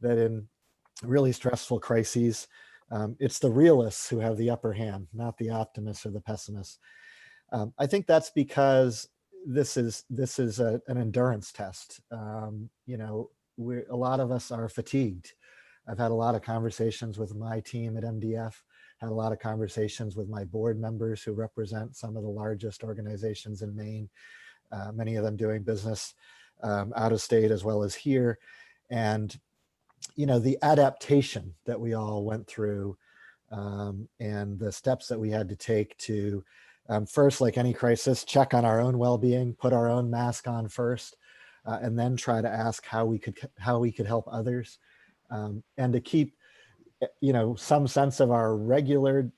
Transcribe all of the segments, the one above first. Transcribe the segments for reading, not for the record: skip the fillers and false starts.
that in really stressful crises, it's the realists who have the upper hand, not the optimists or the pessimists. I think that's because this is an endurance test. You know, a lot of us are fatigued. I've had a lot of conversations with my team at MDF, had a lot of conversations with my board members who represent some of the largest organizations in Maine, many of them doing business out of state as well as here. And, you know, the adaptation that we all went through and the steps that we had to take to first, like any crisis, check on our own well-being, put our own mask on first, and then try to ask how we could help others, and to keep, you know, some sense of our regular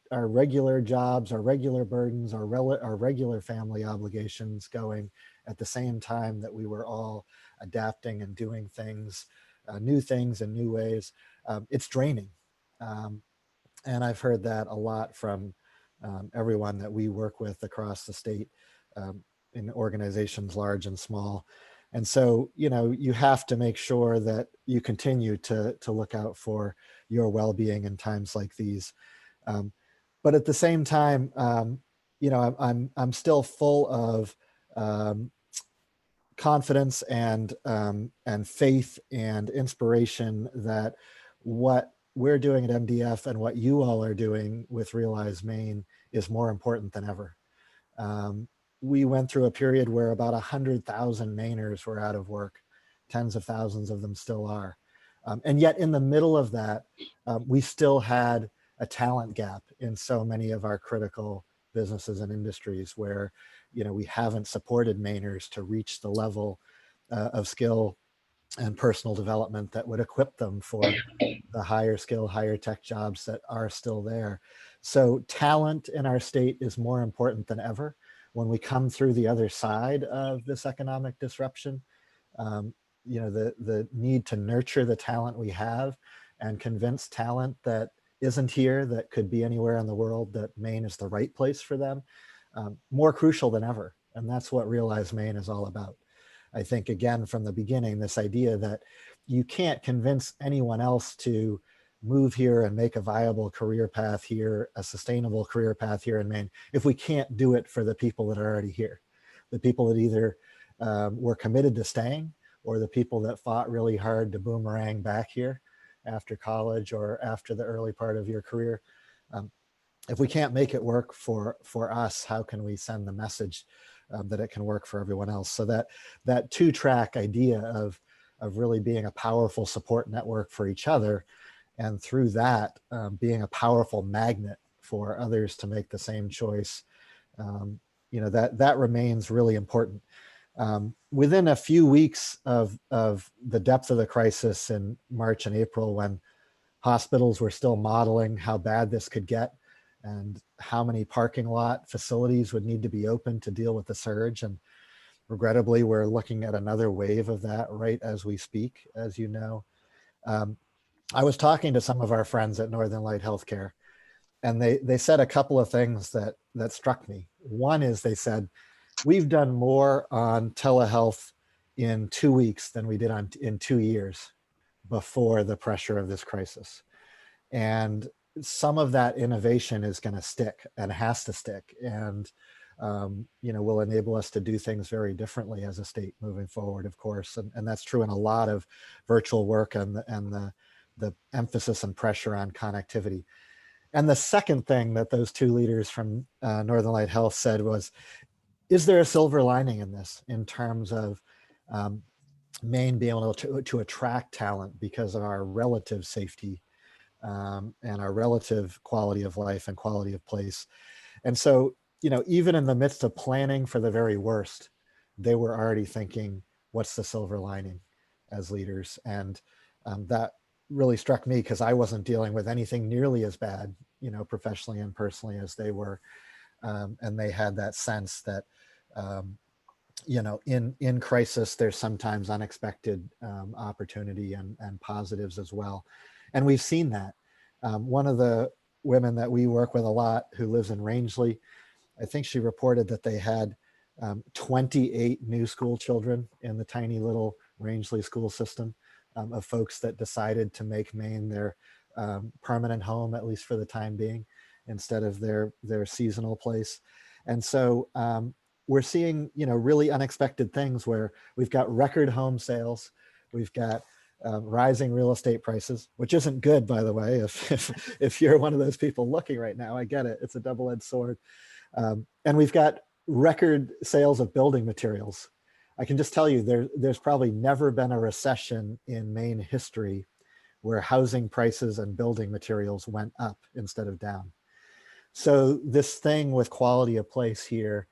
jobs, our regular burdens, our regular family obligations going at the same time that we were all adapting and doing things, new things in new ways. It's draining. And I've heard that a lot from everyone that we work with across the state, in organizations large and small. And so, you know, you have to make sure that you continue to look out for your well-being in times like these. But at the same time, you know, I'm still full of confidence and faith and inspiration that what we're doing at MDF and what you all are doing with Realize Maine is more important than ever. We went through a period where about 100,000 Mainers were out of work. Tens of thousands of them still are. And yet in the middle of that, we still had a talent gap in so many of our critical businesses and industries where, you know, we haven't supported Mainers to reach the level of skill and personal development that would equip them for the higher skill, higher tech jobs that are still there. So talent in our state is more important than ever. When we come through the other side of this economic disruption, you know, the need to nurture the talent we have and convince talent that isn't here, that could be anywhere in the world, that Maine is the right place for them, more crucial than ever. And that's what Realize Maine is all about. I think, again, from the beginning, this idea that you can't convince anyone else to move here and make a viable career path here, a sustainable career path here in Maine, if we can't do it for the people that are already here, the people that either were committed to staying, or the people that fought really hard to boomerang back here after college or after the early part of your career. If we can't make it work for us, how can we send the message that it can work for everyone else? So that two-track idea of really being a powerful support network for each other, and through that being a powerful magnet for others to make the same choice, you know, that remains really important. Within a few weeks of the depth of the crisis in March and April, when hospitals were still modeling how bad this could get and how many parking lot facilities would need to be open to deal with the surge, and regrettably, we're looking at another wave of that right as we speak, as you know. I was talking to some of our friends at Northern Light Healthcare, and they said a couple of things that struck me. One is they said, we've done more on telehealth in 2 weeks than we did in 2 years before the pressure of this crisis. And some of that innovation is going to stick and has to stick, and you know, will enable us to do things very differently as a state moving forward, of course. And that's true in a lot of virtual work and the emphasis and pressure on connectivity. And the second thing that those two leaders from Northern Light Health said was, is there a silver lining in this in terms of Maine being able to attract talent because of our relative safety and our relative quality of life and quality of place? And so, you know, even in the midst of planning for the very worst, they were already thinking, what's the silver lining as leaders? And that really struck me, because I wasn't dealing with anything nearly as bad, you know, professionally and personally as they were. And they had that sense that, you know, in crisis, there's sometimes unexpected opportunity and positives as well. And we've seen that. One of the women that we work with a lot, who lives in Rangeley, I think she reported that they had 28 new school children in the tiny little Rangeley school system of folks that decided to make Maine their permanent home, at least for the time being, instead of their seasonal place. And so we're seeing, really unexpected things where we've got record home sales, we've got rising real estate prices, which isn't good, by the way. If you're one of those people looking right now, I get it. It's a double-edged sword. And we've got record sales of building materials. I can just tell you there's probably never been a recession in Maine history where housing prices and building materials went up instead of down. So this thing with quality of place here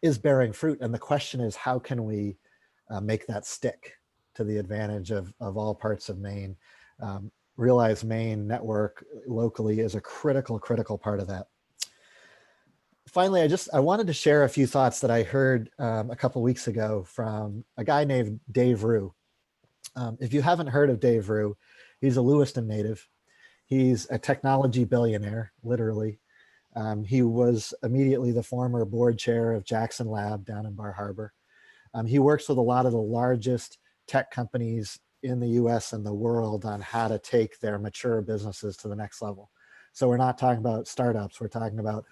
is bearing fruit. And the question is, how can we make that stick to the advantage of all parts of Maine? Realize Maine network locally is a critical part of that. Finally, I wanted to share a few thoughts that I heard a couple weeks ago from a guy named Dave Rue. If you haven't heard of Dave Rue, he's a Lewiston native. He's a technology billionaire, literally. He was immediately the former board chair of Jackson Lab down in Bar Harbor. He works with a lot of the largest tech companies in the US and the world on how to take their mature businesses to the next level. So we're not talking about startups, we're talking about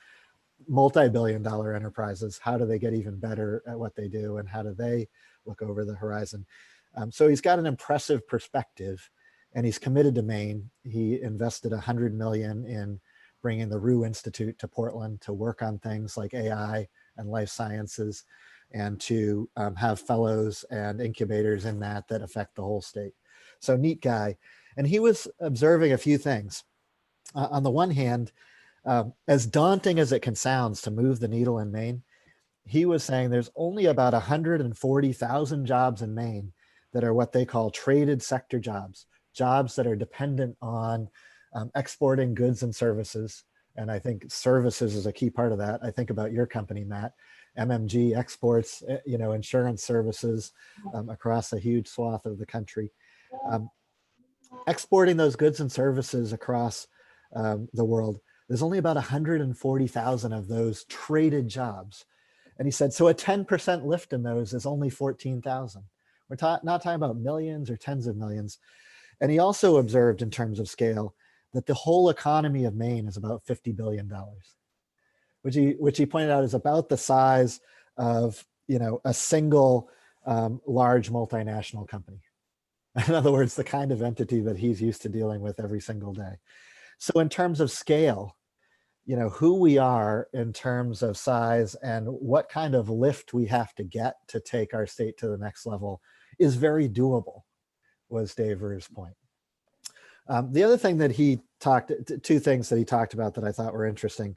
multi-billion-dollar enterprises. How do they get even better at what they do, and how do they look over the horizon? So he's got an impressive perspective, and he's committed to Maine. He invested $100 million in bringing the Rue Institute to Portland to work on things like AI and life sciences, and to have fellows and incubators in that affect the whole state. So neat guy. And he was observing a few things. On the one hand, as daunting as it can sound to move the needle in Maine, he was saying there's only about 140,000 jobs in Maine that are what they call traded sector jobs, jobs that are dependent on exporting goods and services. And I think services is a key part of that. I think about your company, Matt. MMG exports, insurance services across a huge swath of the country. Exporting those goods and services across the world, there's only about 140,000 of those traded jobs. And he said, so a 10% lift in those is only 14,000. We're not talking about millions or tens of millions. And he also observed, in terms of scale, that the whole economy of Maine is about $50 billion, which he pointed out is about the size of, a single large multinational company. In other words, the kind of entity that he's used to dealing with every single day. So in terms of scale, who we are in terms of size and what kind of lift we have to get to take our state to the next level is very doable, was Dave Rue's point. The other thing that two things that he talked about that I thought were interesting.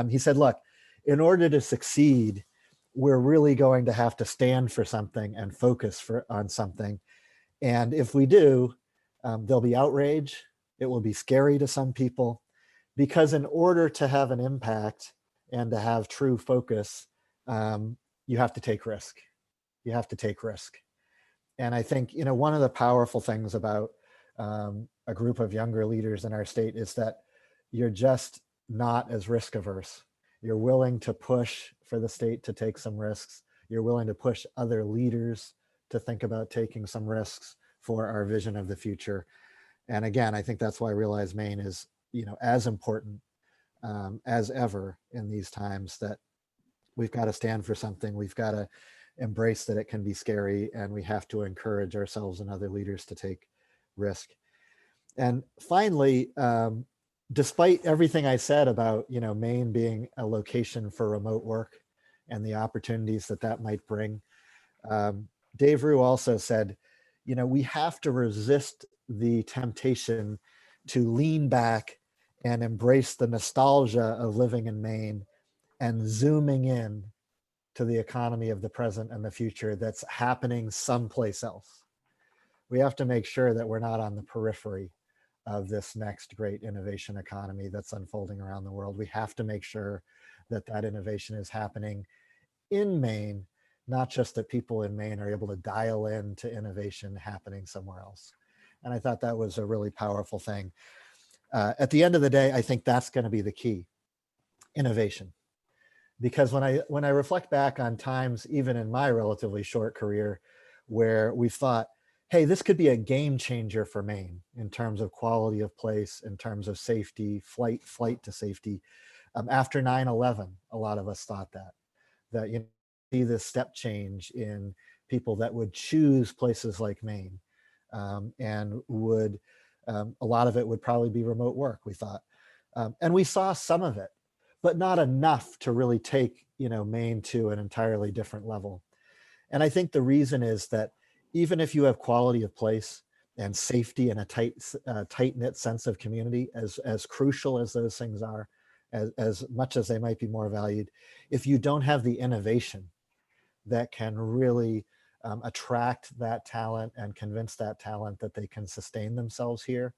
He said, look, in order to succeed, we're really going to have to stand for something and focus on something. And if we do, there'll be outrage. It will be scary to some people, because in order to have an impact and to have true focus, you have to take risk. You have to take risk. And I think, one of the powerful things about a group of younger leaders in our state is that you're just not as risk averse. You're willing to push for the state to take some risks. You're willing to push other leaders to think about taking some risks for our vision of the future. And again, I think that's why Realize Maine is, as important as ever in these times, that we've got to stand for something. We've got to embrace that it can be scary, and we have to encourage ourselves and other leaders to take risk. And finally, despite everything I said about, Maine being a location for remote work and the opportunities that might bring, Dave Rue also said, we have to resist the temptation to lean back and embrace the nostalgia of living in Maine and zooming in to the economy of the present and the future that's happening someplace else. We have to make sure that we're not on the periphery of this next great innovation economy that's unfolding around the world. We have to make sure that innovation is happening in Maine, not just that people in Maine are able to dial in to innovation happening somewhere else. And I thought that was a really powerful thing. At the end of the day, I think that's going to be the key, innovation. Because when I reflect back on times, even in my relatively short career, where we thought, hey, this could be a game changer for Maine in terms of quality of place, in terms of safety, flight to safety. After 9/11, a lot of us thought that you see this step change in people that would choose places like Maine, and would a lot of it would probably be remote work, we thought. And we saw some of it, but not enough to really take, Maine to an entirely different level. And I think the reason is that even if you have quality of place and safety and a tight knit sense of community, as crucial as those things are, as much as they might be more valued, if you don't have the innovation that can really attract that talent and convince that talent that they can sustain themselves here,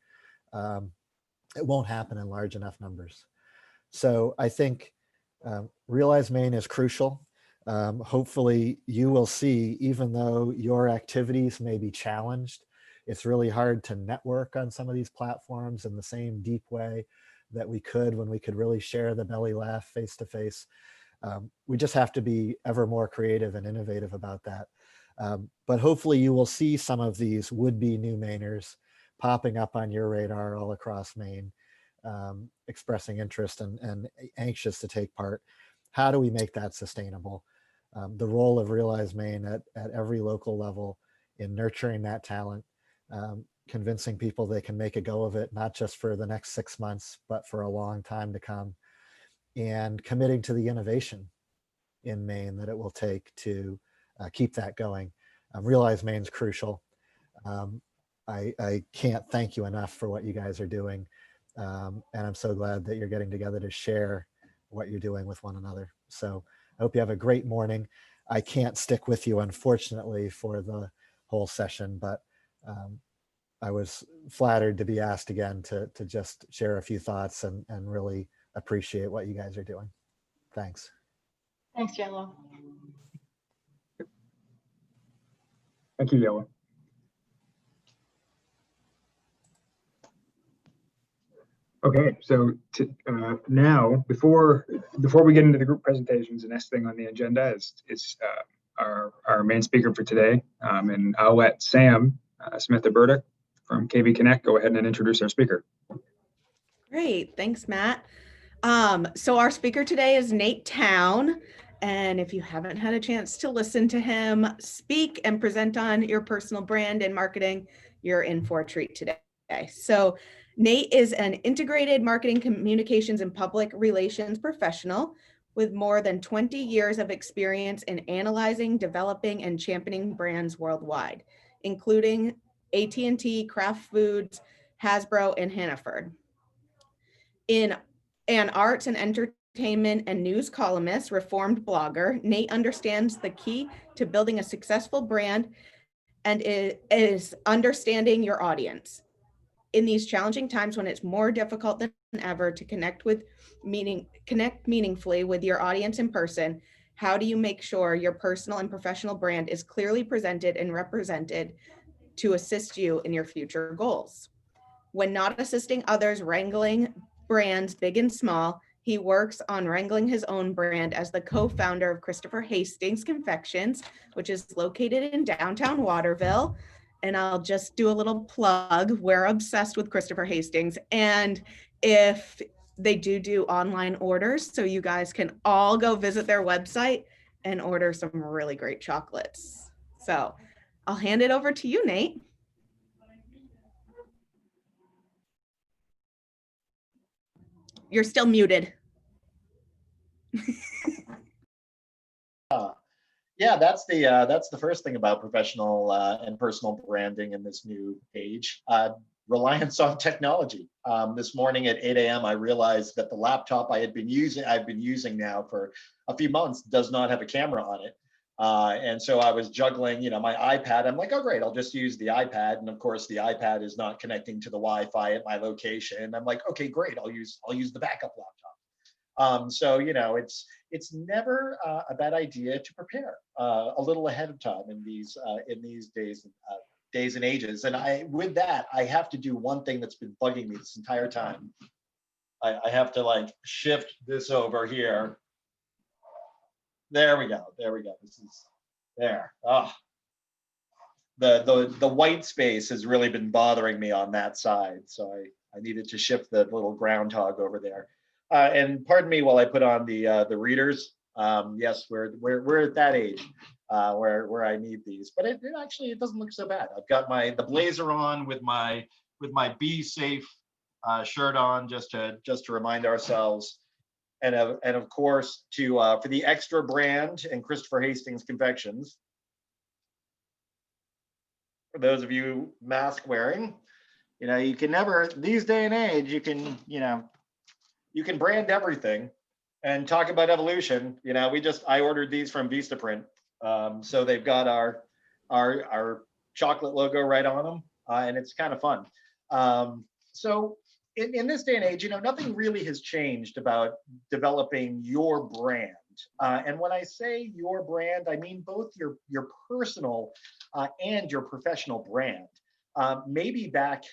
um, it won't happen in large enough numbers. So I think Realize Maine is crucial. Hopefully you will see, even though your activities may be challenged, it's really hard to network on some of these platforms in the same deep way that we could when we could really share the belly laugh face to face. We just have to be ever more creative and innovative about that. But hopefully you will see some of these would-be new Mainers popping up on your radar all across Maine, expressing interest and anxious to take part. How do we make that sustainable? The role of Realize Maine at every local level in nurturing that talent, convincing people they can make a go of it, not just for the next 6 months, but for a long time to come, and committing to the innovation in Maine that it will take to keep that going. Realize Maine's crucial. I can't thank you enough for what you guys are doing. And I'm so glad that you're getting together to share what you're doing with one another. So I hope you have a great morning. I can't stick with you, unfortunately, for the whole session, but I was flattered to be asked again to just share a few thoughts and really appreciate what you guys are doing. Thanks. Thanks, Jello. Thank you, Jello. Okay, so now, before we get into the group presentations, the next thing on the agenda is our main speaker for today, and I'll let Sam Smith-Alberta from KV Connect go ahead and introduce our speaker. Great, thanks, Matt. So our speaker today is Nate Town, and if you haven't had a chance to listen to him speak and present on your personal brand and marketing, you're in for a treat today. So Nate is an integrated marketing, communications, and public relations professional with more than 20 years of experience in analyzing, developing, and championing brands worldwide, including AT&T, Kraft Foods, Hasbro, and Hannaford. In an arts and entertainment and news columnist, reformed blogger, Nate understands the key to building a successful brand and is understanding your audience. In these challenging times when it's more difficult than ever to connect meaningfully with your audience in person, how do you make sure your personal and professional brand is clearly presented and represented to assist you in your future goals? When not assisting others wrangling brands big and small, he works on wrangling his own brand as the co-founder of Christopher Hastings Confections, which is located in downtown Waterville. And I'll just do a little plug. We're obsessed with Christopher Hastings. And if they do online orders, so you guys can all go visit their website and order some really great chocolates. So I'll hand it over to you, Nate. You're still muted. Yeah, that's the first thing about professional and personal branding in this new age. Reliance on technology. This morning at 8 a.m., I realized that the laptop I've been using now for a few months does not have a camera on it. And so I was juggling, my iPad. I'm like, oh, great, I'll just use the iPad. And of course, the iPad is not connecting to the Wi-Fi at my location. I'm like, okay, great, I'll use the backup laptop. So it's never a bad idea to prepare a little ahead of time in these days and ages. And with that, I have to do one thing that's been bugging me this entire time. I have to shift this over here. There we go. This is there. Oh, the white space has really been bothering me on that side. So I needed to shift the little groundhog over there. And pardon me while I put on the readers. Yes, we're at that age where I need these, but it actually, it doesn't look so bad. I've got the blazer on with my Be Safe shirt on, just to remind ourselves. And of course, for the Extra brand and Christopher Hastings Confections, for those of you mask wearing, you can never, these day and age, you can brand everything and talk about evolution. I ordered these from Vistaprint. So they've got our chocolate logo right on them, and it's kind of fun. So in this day and age, nothing really has changed about developing your brand. And when I say your brand, I mean both your personal and your professional brand. Maybe back,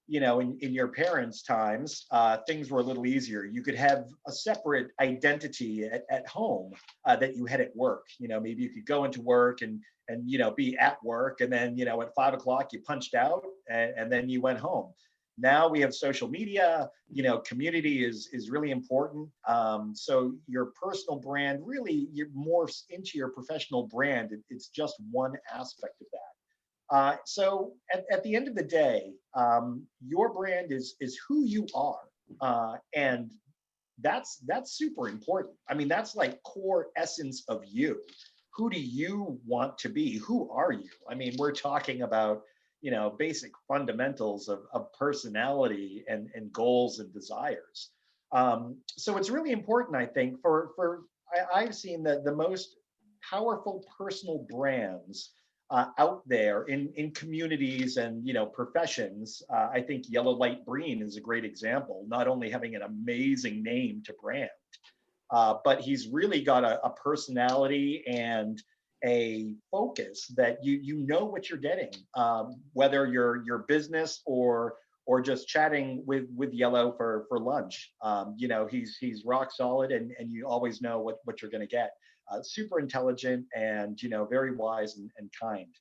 in your parents' times, things were a little easier. You could have a separate identity at home that you had at work. Maybe you could go into work and be at work, and then at 5 o'clock you punched out, and then you went home. Now we have social media. Community is really important. So your personal brand really morphs into your professional brand. It's just one aspect of that. So at the end of the day, your brand is who you are, and that's super important. I mean, that's like core essence of you. Who do you want to be? Who are you? I mean, we're talking about basic fundamentals of personality and goals and desires. So it's really important, I think, I've seen that the most powerful personal brands out there in communities and professions. I think Yellow Light Breen is a great example, not only having an amazing name to brand, but he's really got a personality and a focus that you know what you're getting, whether your business or just chatting with Yellow for lunch. He's rock solid, and you always know what you're going to get. Super intelligent and very wise and kind.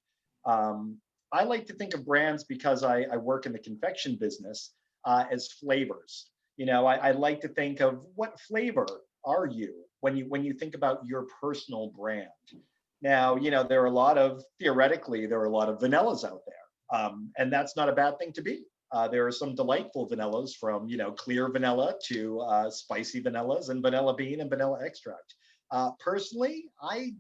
I like to think of brands, because I work in the confection business, as flavors. I like to think of what flavor are you when you think about your personal brand. Now, theoretically, there are a lot of vanillas out there, and that's not a bad thing to be. There are some delightful vanillas, from clear vanilla to spicy vanillas and vanilla bean and vanilla extract. Personally, I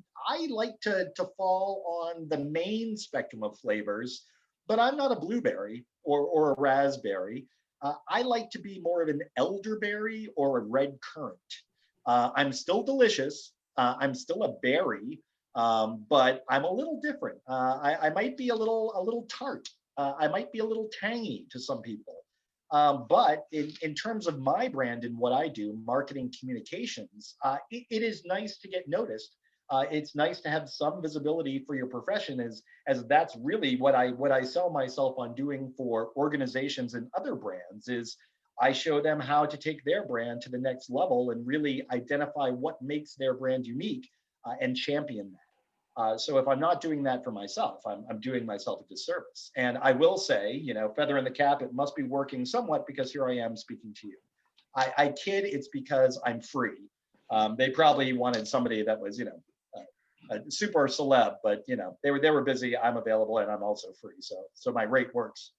like to fall on the main spectrum of flavors, but I'm not a blueberry or a raspberry. I like to be more of an elderberry or a red currant. I'm still delicious. I'm still a berry. But I'm a little different. I might be a little tart. I might be a little tangy to some people. But in terms of my brand and what I do, marketing communications, it is nice to get noticed. It's nice to have some visibility for your profession, as that's really what I sell myself on doing for organizations and other brands. Is I show them how to take their brand to the next level and really identify what makes their brand unique, and champion that. So if I'm not doing that for myself, I'm doing myself a disservice. And I will say, feather in the cap, it must be working somewhat, because here I am speaking to you. I kid, it's because I'm free. They probably wanted somebody that was, a super celeb, but they were busy. I'm available, and I'm also free, so my rate works.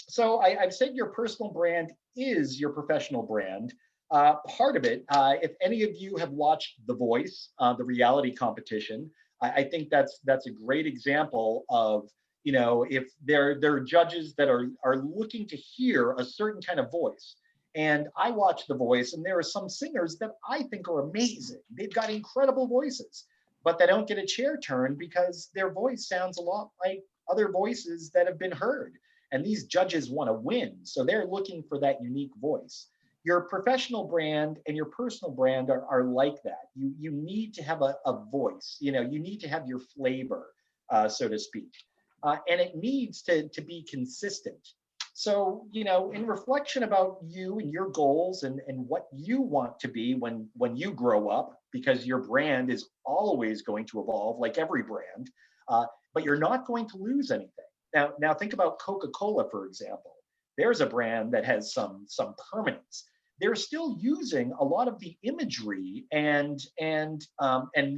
So I've said your personal brand is your professional brand. Part of it, if any of you have watched The Voice, the reality competition, I think that's a great example of, if there are judges that are looking to hear a certain kind of voice. And I watch The Voice, and there are some singers that I think are amazing. They've got incredible voices, but they don't get a chair turn because their voice sounds a lot like other voices that have been heard. And these judges want to win, so they're looking for that unique voice. Your professional brand and your personal brand are like that. You need to have a voice. You need to have your flavor, so to speak, and it needs to be consistent. So, in reflection about you and your goals and what you want to be when you grow up, because your brand is always going to evolve, like every brand. but you're not going to lose anything. Now think about Coca-Cola, for example. There's a brand that has some permanence. They're still using a lot of the imagery and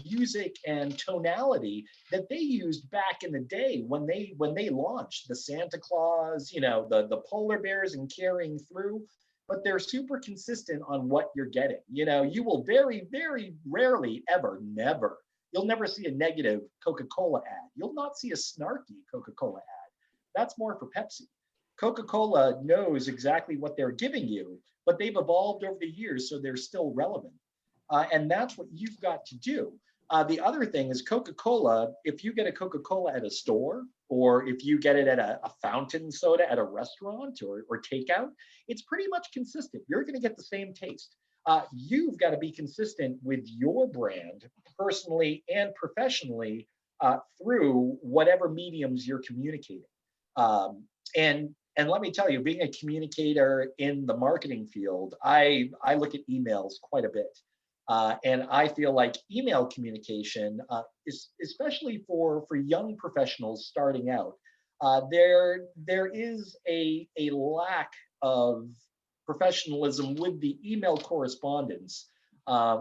music and tonality that they used back in the day when they launched the Santa Claus, the polar bears and carrying through. But they're super consistent on what you're getting. You will very, very rarely never, you'll never see a negative Coca-Cola ad. You'll not see a snarky Coca-Cola ad. That's more for Pepsi. Coca-Cola knows exactly what they're giving you, but they've evolved over the years, so they're still relevant. And that's what you've got to do. The other thing is Coca-Cola, if you get a Coca-Cola at a store, or if you get it at a fountain soda at a restaurant or takeout, it's pretty much consistent. You're going to get the same taste. You've got to be consistent with your brand personally and professionally through whatever mediums you're communicating. And let me tell you, being a communicator in the marketing field, I look at emails quite a bit. And I feel like email communication, especially for young professionals starting out, there is a lack of professionalism with the email correspondence,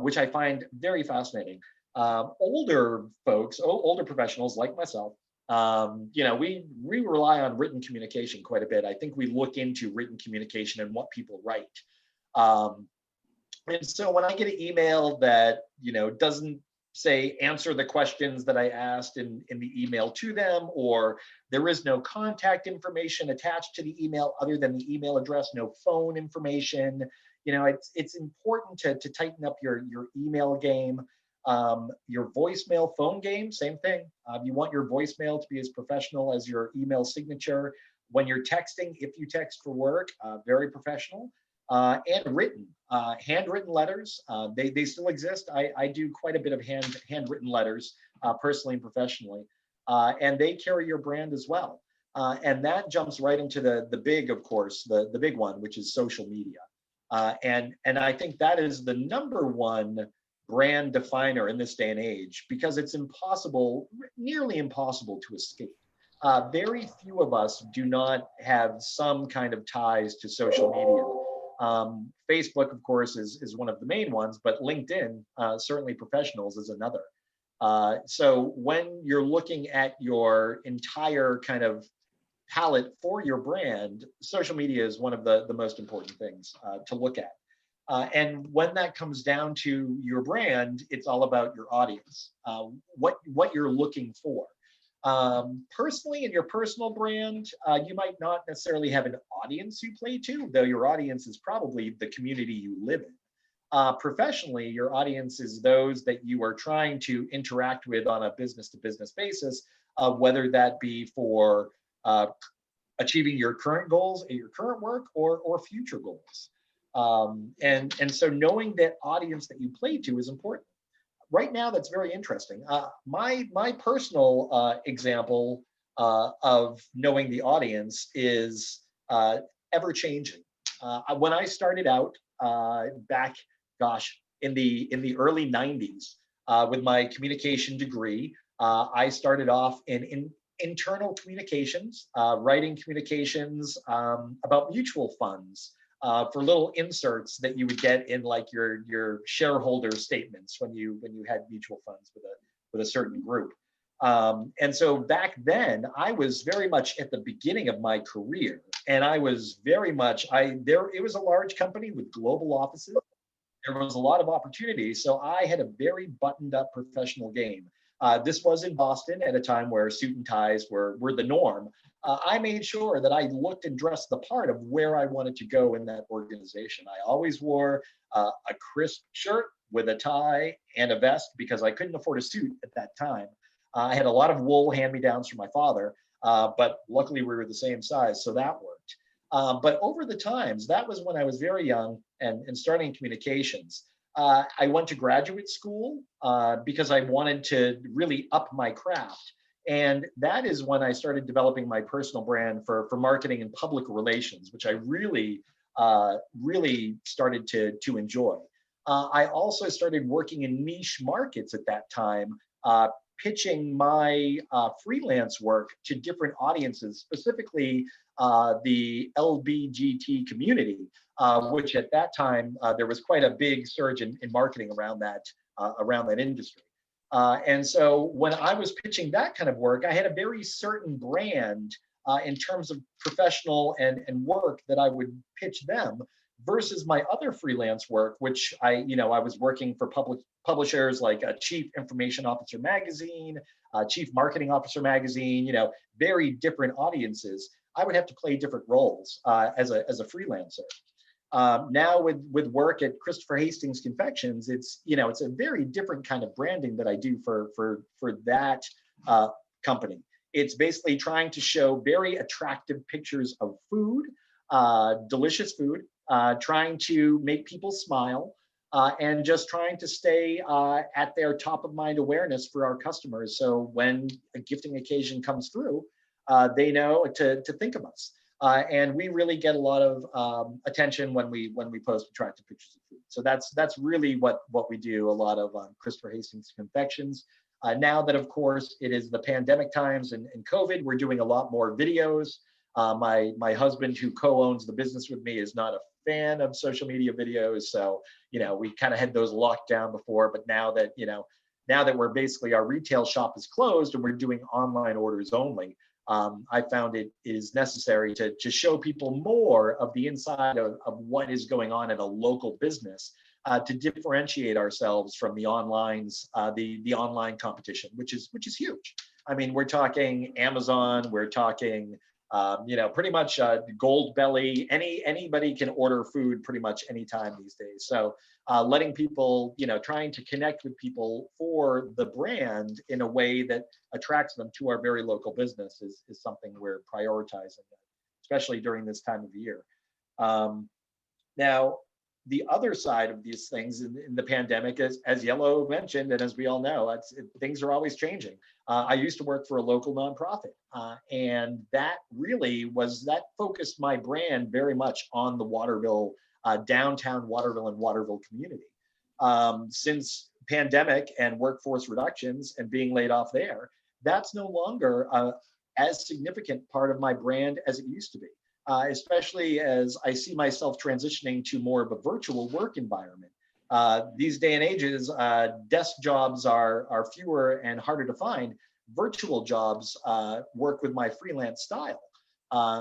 which I find very fascinating. Older folks, older professionals like myself, we rely on written communication quite a bit. I think we look into written communication and what people write. And so when I get an email that, doesn't say answer the questions that I asked in the email to them, or there is no contact information attached to the email other than the email address, no phone information, it's important to tighten up your email game. Your voicemail phone game, same thing. You want your voicemail to be as professional as your email signature. When you're texting, if you text for work, very professional. And written, handwritten letters. They still exist. I do quite a bit of handwritten letters, personally and professionally, and they carry your brand as well. And that jumps right into the big, of course, the big one, which is social media. And I think that is the number one brand definer in this day and age, because it's nearly impossible to escape. Very few of us do not have some kind of ties to social media. Facebook, of course, is one of the main ones, but LinkedIn, certainly professionals, is another. So when you're looking at your entire kind of palette for your brand, social media is one of the most important things to look at. And when that comes down to your brand, it's all about your audience, what you're looking for. Personally, in your personal brand, you might not necessarily have an audience you play to, though your audience is probably the community you live in. Professionally, your audience is those that you are trying to interact with on a business-to-business basis, whether that be for achieving your current goals at your current work or future goals. And so knowing that audience that you play to is important. Right now, that's very interesting. My personal example of knowing the audience is ever-changing. When I started out back, in the early 90s with my communication degree, I started off in internal communications, writing communications about mutual funds. For little inserts that you would get in like your shareholder statements when you had mutual funds with a certain group. And so back then I was very much at the beginning of my career, and I was very much, it was a large company with global offices. There was a lot of opportunity. So I had a very buttoned up professional game. This was in Boston at a time where suit and ties were the norm. I made sure that I looked and dressed the part of where I wanted to go in that organization. I always wore a crisp shirt with a tie and a vest because I couldn't afford a suit at that time. I had a lot of wool hand-me-downs from my father, but luckily we were the same size, so that worked. But over the times, that was when I was very young and starting communications. I went to graduate school because I wanted to really up my craft. And that is when I started developing my personal brand for marketing and public relations, which I really started to enjoy. I also started working in niche markets at that time, pitching my freelance work to different audiences, specifically the LBGT community, which at that time there was quite a big surge in marketing around that industry. And so when I was pitching that kind of work, I had a very certain brand in terms of professional and work that I would pitch them, versus my other freelance work, which I was working for publishers like Chief Information Officer Magazine, Chief Marketing Officer Magazine, very different audiences. I would have to play different roles as a freelancer. Now with work at Christopher Hastings Confections, it's a very different kind of branding that I do for that company. It's basically trying to show very attractive pictures of food, delicious food, trying to make people smile, and just trying to stay at their top of mind awareness for our customers. So when a gifting occasion comes through, they know to think of us. And we really get a lot of attention when we post attractive pictures of food. So that's really what we do a lot of on Christopher Hastings Confections. Now that, of course, it is the pandemic times and COVID, we're doing a lot more videos. My husband, who co-owns the business with me, is not a fan of social media videos. So, we kind of had those locked down before, but now that we're basically, our retail shop is closed and we're doing online orders only, I found it is necessary to show people more of the inside of what is going on in a local business, to differentiate ourselves from the the online competition, which is huge. I mean, we're talking Amazon, we're talking pretty much Gold Belly. Anybody can order food pretty much anytime these days. So letting people, trying to connect with people for the brand in a way that attracts them to our very local business is something we're prioritizing, especially during this time of the year. Now, the other side of these things in the pandemic, as Yellow mentioned, and as we all know, things are always changing. I used to work for a local nonprofit, and that focused my brand very much on the Waterville, downtown Waterville and Waterville community. Since pandemic and workforce reductions and being laid off there, that's no longer as significant part of my brand as it used to be. Especially as I see myself transitioning to more of a virtual work environment. These day and ages, desk jobs are fewer and harder to find. Virtual jobs work with my freelance style.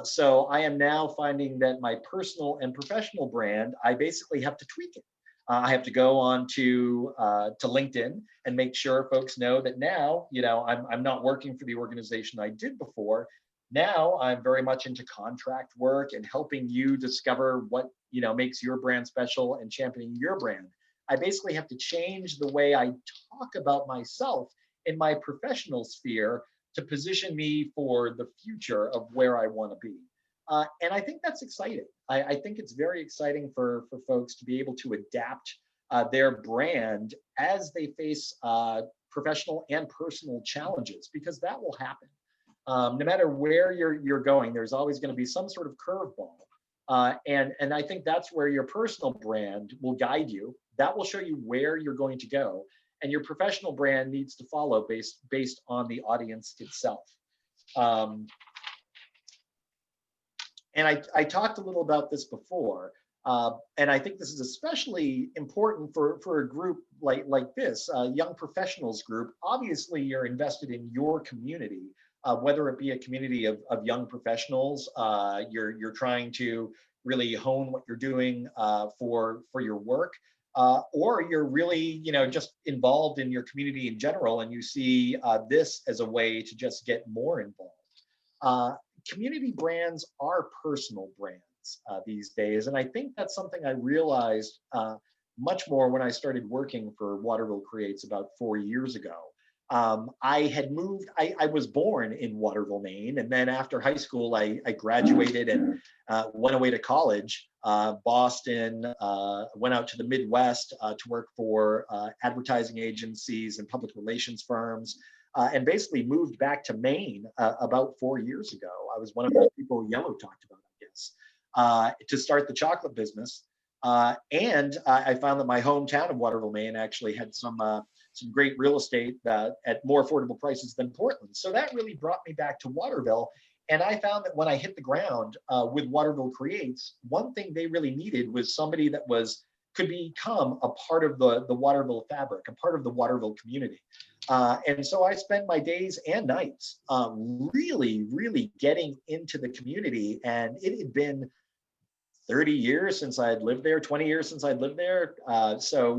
So I am now finding that my personal and professional brand, I basically have to tweak it. I have to go on to LinkedIn and make sure folks know that now, I'm not working for the organization I did before. Now I'm very much into contract work and helping you discover what makes your brand special and championing your brand. I basically have to change the way I talk about myself in my professional sphere to position me for the future of where I want to be. And I think that's exciting. I think it's very exciting for folks to be able to adapt their brand as they face professional and personal challenges, because that will happen. No matter where you're going, there's always going to be some sort of curveball. And I think that's where your personal brand will guide you. That will show you where you're going to go. And your professional brand needs to follow based on the audience itself. And I talked a little about this before. And I think this is especially important for a group like this, young professionals group. Obviously, you're invested in your community. Whether it be a community of young professionals, you're trying to really hone what you're doing for your work, or you're really just involved in your community in general, and you see this as a way to just get more involved. Community brands are personal brands these days, and I think that's something I realized much more when I started working for Waterville Creates about 4 years ago. I had moved, I was born in Waterville, Maine, and then after high school, I graduated and went away to college, Boston, went out to the Midwest to work for advertising agencies and public relations firms, and basically moved back to Maine about 4 years ago. I was one of those people Yellow talked about, I guess, to start the chocolate business. And I found that my hometown of Waterville, Maine actually had some some great real estate at more affordable prices than Portland. So that really brought me back to Waterville. And I found that when I hit the ground with Waterville Creates, one thing they really needed was somebody that could become a part of the Waterville fabric, a part of the Waterville community. And so I spent my days and nights really, really getting into the community. And it had been 30 years since I had lived there, 20 years since I'd lived there. So,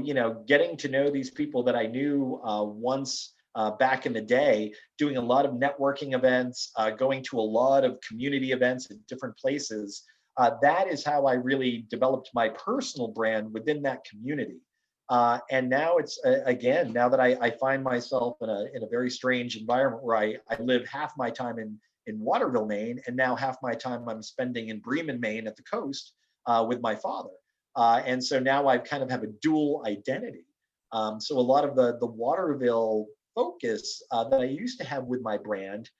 getting to know these people that I knew once back in the day, doing a lot of networking events, going to a lot of community events in different places. That is how I really developed my personal brand within that community. And now it's, again, now that I find myself in a very strange environment where I live half my time in Waterville, Maine, and now half my time I'm spending in Bremen, Maine at the coast with my father. And so now I kind of have a dual identity. So a lot of the Waterville focus that I used to have with my brand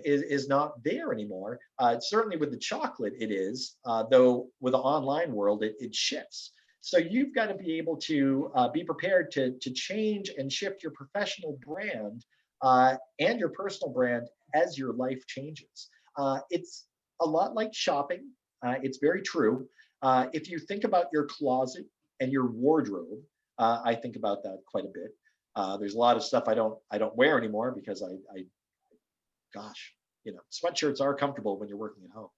is not there anymore. Certainly with the chocolate it is, though with the online world, it shifts. So you've got to be able to be prepared to change and shift your professional brand and your personal brand as your life changes. It's a lot like shopping. It's very true. If you think about your closet and your wardrobe, I think about that quite a bit. There's a lot of stuff I don't wear anymore because gosh, sweatshirts are comfortable when you're working at home.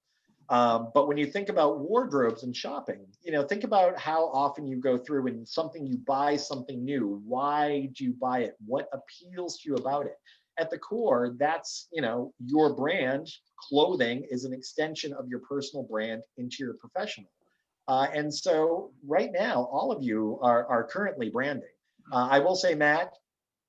But when you think about wardrobes and shopping, think about how often you go through and you buy something new. Why do you buy it? What appeals to you about it? At the core, that's, your brand. Clothing is an extension of your personal brand into your professional. And so right now, all of you are currently branding. I will say, Matt,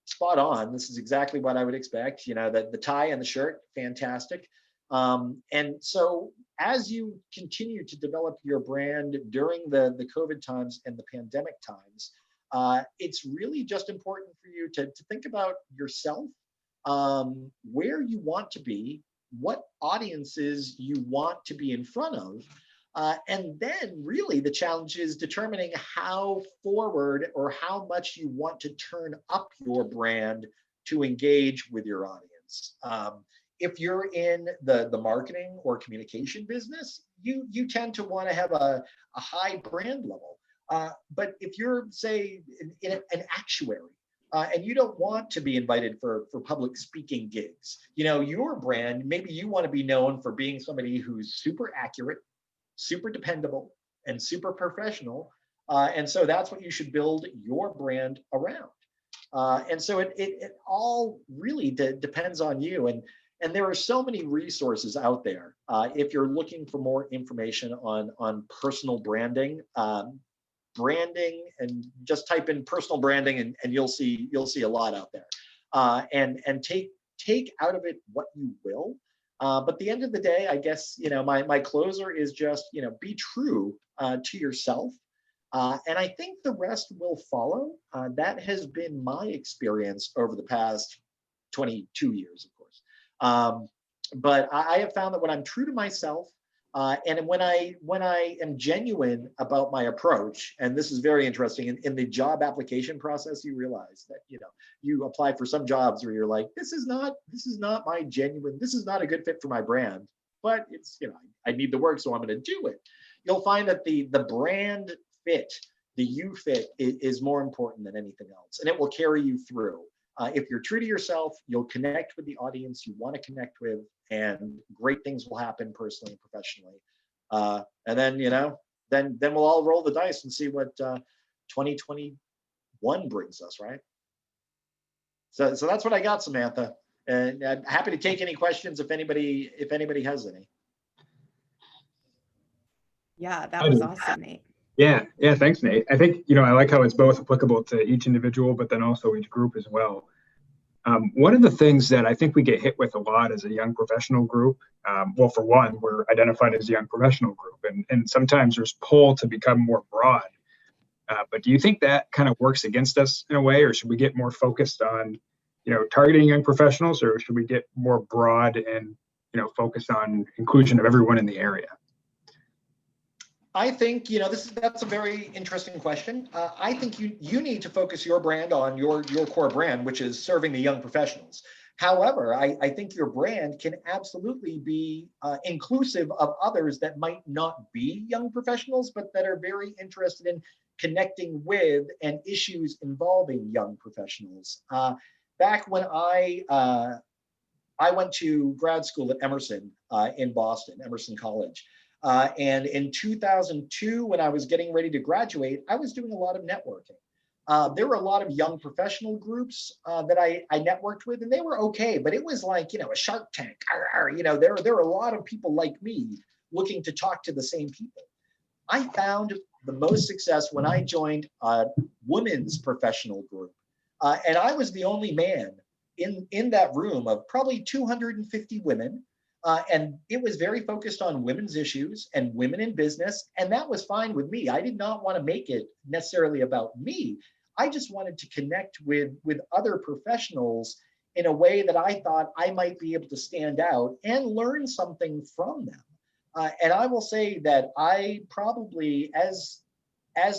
spot on. This is exactly what I would expect. The tie and the shirt, fantastic. And so as you continue to develop your brand during the COVID times and the pandemic times, it's really just important for you to think about yourself, where you want to be, what audiences you want to be in front of. And then really the challenge is determining how forward or how much you want to turn up your brand to engage with your audience. If you're in the marketing or communication business, you tend to want to have a high brand level. But if you're, say, in an actuary, and you don't want to be invited for public speaking gigs, your brand, maybe you want to be known for being somebody who's super accurate, super dependable, and super professional. And so that's what you should build your brand around. And so it all really depends on you. And there are so many resources out there. If you're looking for more information on personal branding, and just type in personal branding and you'll see a lot out there. And take out of it what you will. But at the end of the day, I guess, my closer is just, be true to yourself. And I think the rest will follow. That has been my experience over the past 22 years, of course. But I have found that when I'm true to myself, and when I am genuine about my approach, and this is very interesting, in the job application process, you realize that, you apply for some jobs where you're like, this is not my genuine, this is not a good fit for my brand, but it's, I need the work, so I'm going to do it. You'll find that the brand fit, the you fit is more important than anything else, and it will carry you through. If you're true to yourself, you'll connect with the audience you want to connect with, and great things will happen personally and professionally. And then, then we'll all roll the dice and see what 2021 brings us, right? So that's what I got, Samantha. And I'm happy to take any questions if anybody has any. Yeah, that was awesome, Nate. Yeah, thanks, Nate. I think, I like how it's both applicable to each individual, but then also each group as well. One of the things that I think we get hit with a lot as a young professional group, well, for one, we're identified as a young professional group, and sometimes there's pull to become more broad. But do you think that kind of works against us in a way, or should we get more focused on, targeting young professionals, or should we get more broad and, focus on inclusion of everyone in the area? I think, that's a very interesting question. I think you need to focus your brand on your core brand, which is serving the young professionals. However, I think your brand can absolutely be inclusive of others that might not be young professionals, but that are very interested in connecting with and issues involving young professionals. Back when I went to grad school at Emerson in Boston, Emerson College. And in 2002, when I was getting ready to graduate, I was doing a lot of networking. There were a lot of young professional groups that I networked with, and they were okay, but it was like, a Shark Tank. There were a lot of people like me looking to talk to the same people. I found the most success when I joined a women's professional group. And I was the only man in that room of probably 250 women. And it was very focused on women's issues and women in business. And that was fine with me. I did not want to make it necessarily about me. I just wanted to connect with other professionals in a way that I thought I might be able to stand out and learn something from them. And I will say that I probably, as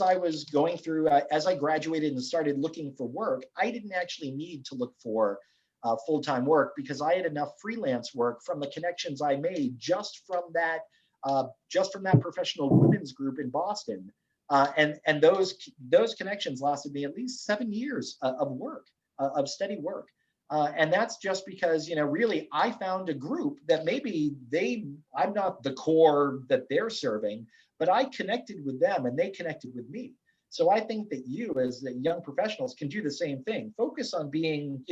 I was going through, as I graduated and started looking for work, I didn't actually need to look for full-time work because I had enough freelance work from the connections I made just from that professional women's group in Boston. And those connections lasted me at least 7 years of work, of steady work. And that's just because, really I found a group that maybe I'm not the core that they're serving, but I connected with them and they connected with me. So I think that you as the young professionals can do the same thing. Focus on being,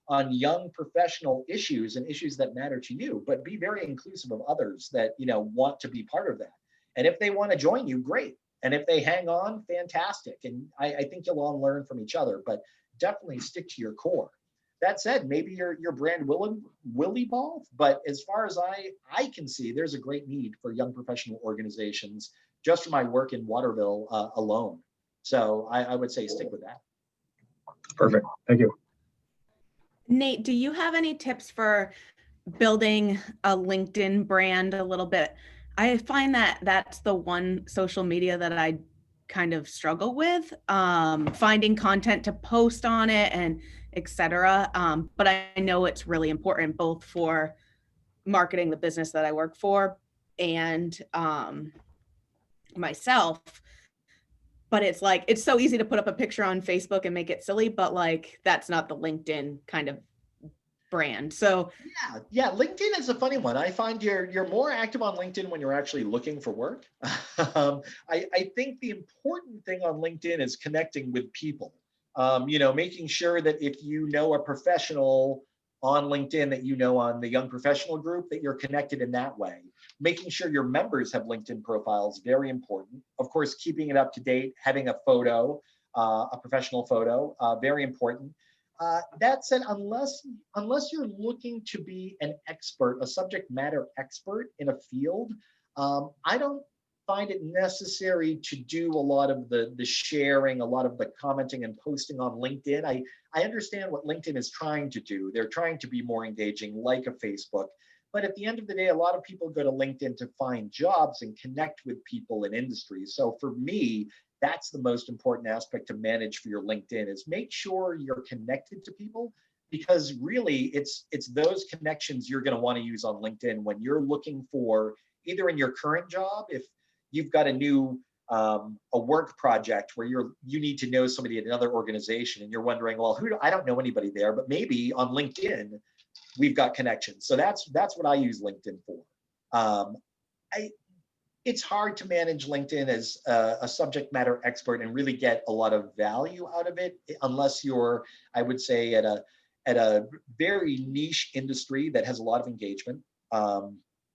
on young professional issues and issues that matter to you, but be very inclusive of others that, want to be part of that. And if they want to join you, great. And if they hang on, fantastic. And I think you'll all learn from each other, but definitely stick to your core. That said, maybe your brand will evolve, but as far as I can see, there's a great need for young professional organizations just from my work in Waterville alone. So I would say stick with that. Perfect. Thank you. Nate, do you have any tips for building a LinkedIn brand a little bit? I find that that's the one social media that I kind of struggle with, finding content to post on it and etc. But I know it's really important both for marketing the business that I work for and myself. But it's like, it's so easy to put up a picture on Facebook and make it silly, but like, that's not the LinkedIn kind of brand. So yeah, LinkedIn is a funny one. I find you're more active on LinkedIn when you're actually looking for work. I think the important thing on LinkedIn is connecting with people. Making sure that if you know a professional on LinkedIn that you know on the young professional group, that you're connected in that way. Making sure your members have LinkedIn profiles, very important. Of course, keeping it up to date, having a photo, a professional photo, very important. That said, unless you're looking to be an expert, a subject matter expert in a field, I don't find it necessary to do a lot of the sharing, a lot of the commenting and posting on LinkedIn. I understand what LinkedIn is trying to do. They're trying to be more engaging, like a Facebook. But at the end of the day, a lot of people go to LinkedIn to find jobs and connect with people in industries. So for me, that's the most important aspect to manage for your LinkedIn is make sure you're connected to people, because really it's those connections you're going to want to use on LinkedIn when you're looking for either in your current job, if you've got a new a work project where you need to know somebody at another organization and you're wondering, well, I don't know anybody there, but maybe on LinkedIn we've got connections. So that's what I use LinkedIn for. It's hard to manage LinkedIn as a subject matter expert and really get a lot of value out of it unless you're, I would say, at a very niche industry that has a lot of engagement,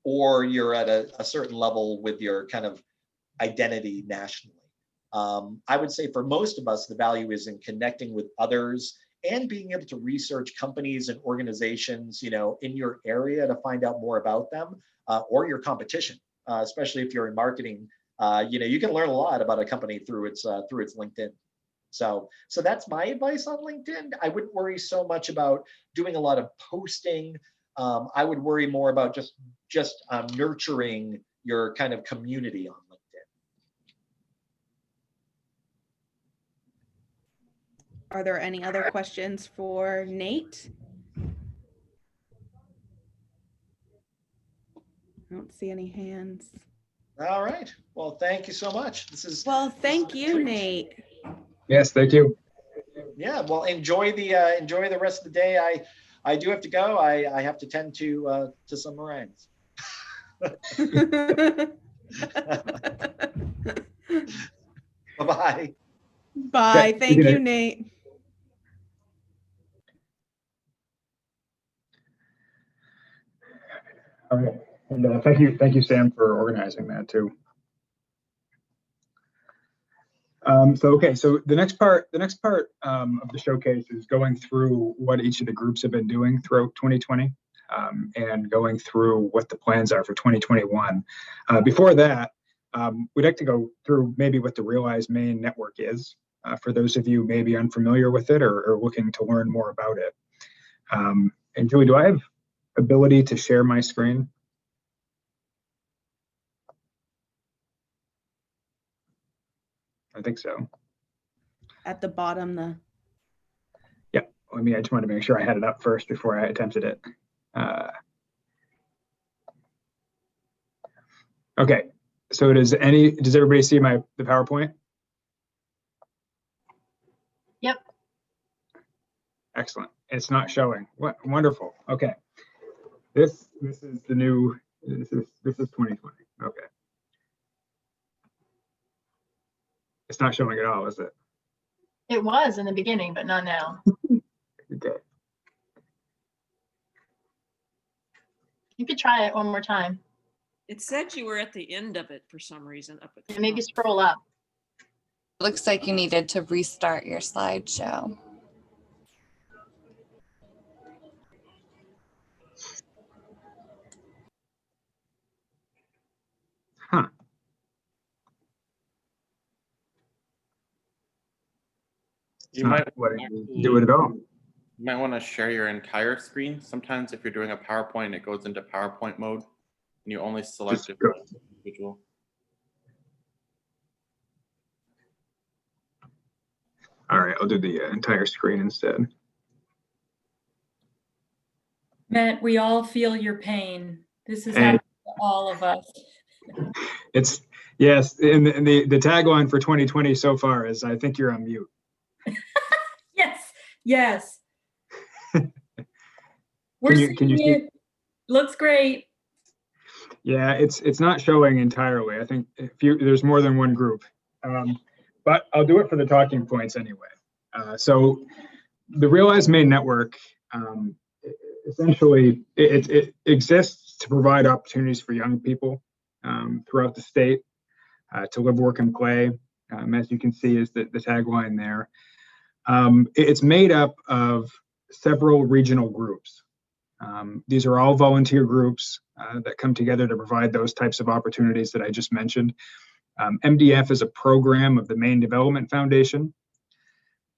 or you're at a certain level with your kind of identity nationally. I would say for most of us, the value is in connecting with others and being able to research companies and organizations, in your area to find out more about them, or your competition. Especially if you're in marketing, you can learn a lot about a company through its LinkedIn. So that's my advice on LinkedIn. I wouldn't worry so much about doing a lot of posting. I would worry more about just nurturing your kind of community on LinkedIn. Are there any other questions for Nate? I don't see any hands. All right. Well, thank you so much. This is Well, thank you, Nate. Yes, thank you. yeah. Well, enjoy the rest of the day. I do have to go. I have to tend to some meringues. Bye-bye. Bye. Okay, Thank good you, night. Nate. All right. And thank you, Sam, for organizing that too. So the next part of the showcase is going through what each of the groups have been doing throughout 2020, and going through what the plans are for 2021. Before that, we'd like to go through maybe what the Realize Maine network is, for those of you maybe unfamiliar with it or looking to learn more about it. And Julie, do I have ability to share my screen? I think so. At the bottom, Yeah, I just wanted to make sure I had it up first before I attempted it. Okay, so does everybody see the PowerPoint? Yep. Excellent. It's not showing. What wonderful. Okay. This is the new, this is 2020. Okay. It's not showing at all, is it? It was in the beginning, but not now. Okay. You could try it one more time. It said you were at the end of it for some reason up at the And maybe top. scroll up. Looks like you needed to restart your slideshow. Huh. It's You not might letting me actually- do it at all. You might want to share your entire screen. Sometimes if you're doing a PowerPoint, it goes into PowerPoint mode and you only select Just it go. for each individual. All right, I'll do the entire screen instead. Matt, we all feel your pain. This is Hey. happening to all of us. It's yes, and the tagline for 2020 so far is I think you're on mute. Yes, yes. We're Can you seeing see? it. Looks great. Yeah, it's not showing entirely. I think there's more than one group, but I'll do it for the talking points anyway. So the Realize Maine network, essentially, it exists to provide opportunities for young people throughout the state to live, work, and play. As you can see, is the tagline there. It's made up of several regional groups. These are all volunteer groups that come together to provide those types of opportunities that I just mentioned. MDF is a program of the Maine Development Foundation.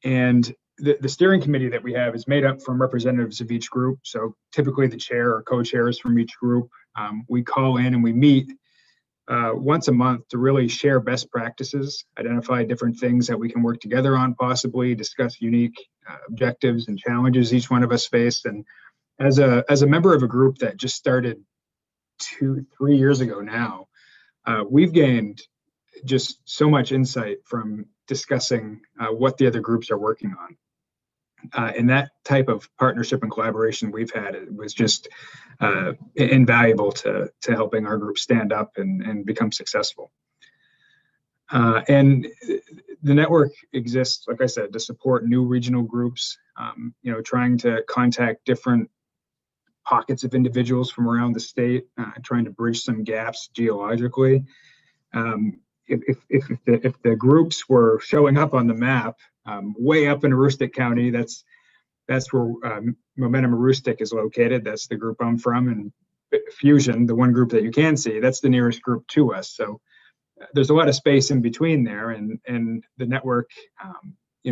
And the steering committee that we have is made up from representatives of each group. So typically the chair or co-chairs from each group. We call in and we meet once a month to really share best practices, identify different things that we can work together on, possibly discuss unique objectives and challenges each one of us face. And as a member of a group that just started 2-3 years ago now, we've gained just so much insight from discussing what the other groups are working on. And that type of partnership and collaboration we've had, it was just invaluable to helping our group stand up and become successful. And the network exists, like I said, to support new regional groups, trying to contact different pockets of individuals from around the state, trying to bridge some gaps geologically. If the groups were showing up on the map, way up in Aroostook County, that's where Momentum Aroostook is located. That's the group I'm from. And Fusion, the one group that you can see, that's the nearest group to us. So there's a lot of space in between there, and the network,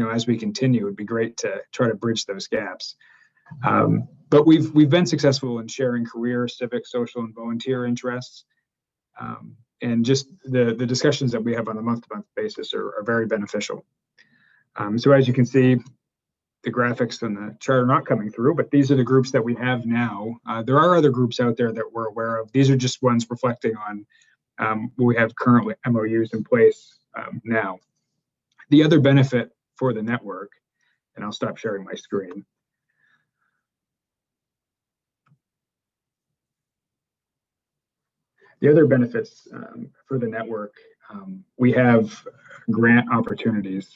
as we continue, would be great to try to bridge those gaps. But we've been successful in sharing career, civic, social, and volunteer interests. And just the discussions that we have on a month-to-month basis are very beneficial. So as you can see, the graphics and the chart are not coming through, but these are the groups that we have now. There are other groups out there that we're aware of. These are just ones reflecting on what we have currently MOUs in place now. The other benefit for the network, and I'll stop sharing my screen. The other benefits for the network, we have grant opportunities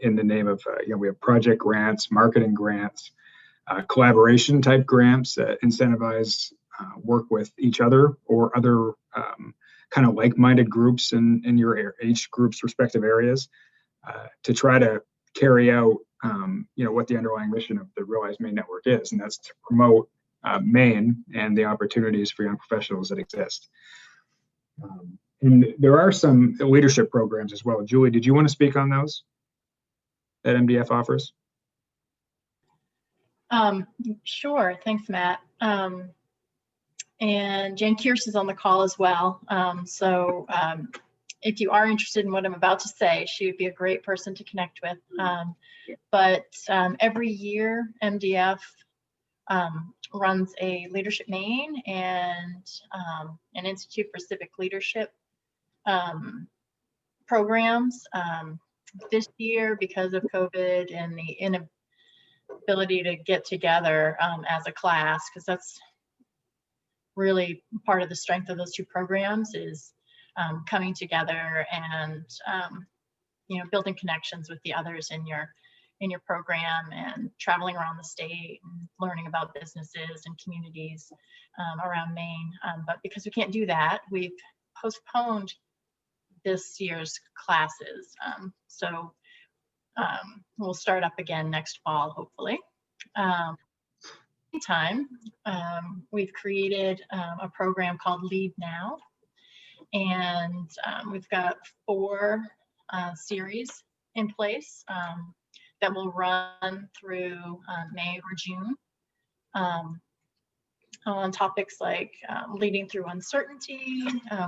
in the name of, we have project grants, marketing grants, collaboration type grants that incentivize work with each other or other kind of like-minded groups in your each group's respective areas to try to carry out, what the underlying mission of the Realize Maine Network is, and that's to promote Maine and the opportunities for young professionals that exist. And there are some leadership programs as well. Julie, did you want to speak on those that MDF offers? Sure. Thanks, Matt. And Jan Kierce is on the call as well. If you are interested in what I'm about to say, she would be a great person to connect with. Every year, MDF runs a Leadership Maine and an Institute for Civic Leadership programs. This year, because of COVID and the inability to get together as a class, because that's really part of the strength of those two programs is coming together and building connections with the others in your program and traveling around the state and learning about businesses and communities around Maine. But because we can't do that, we've postponed this year's classes. We'll start up again next fall, hopefully. Meantime, we've created a program called Lead Now, and we've got 4 series in place that will run through May or June on topics like leading through uncertainty,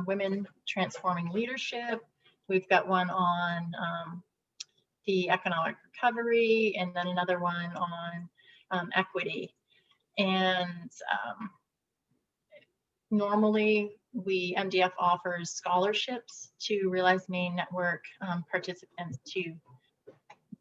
women transforming leadership. We've got one on the economic recovery, and then another one on equity. And normally MDF offers scholarships to Realize Maine Network participants to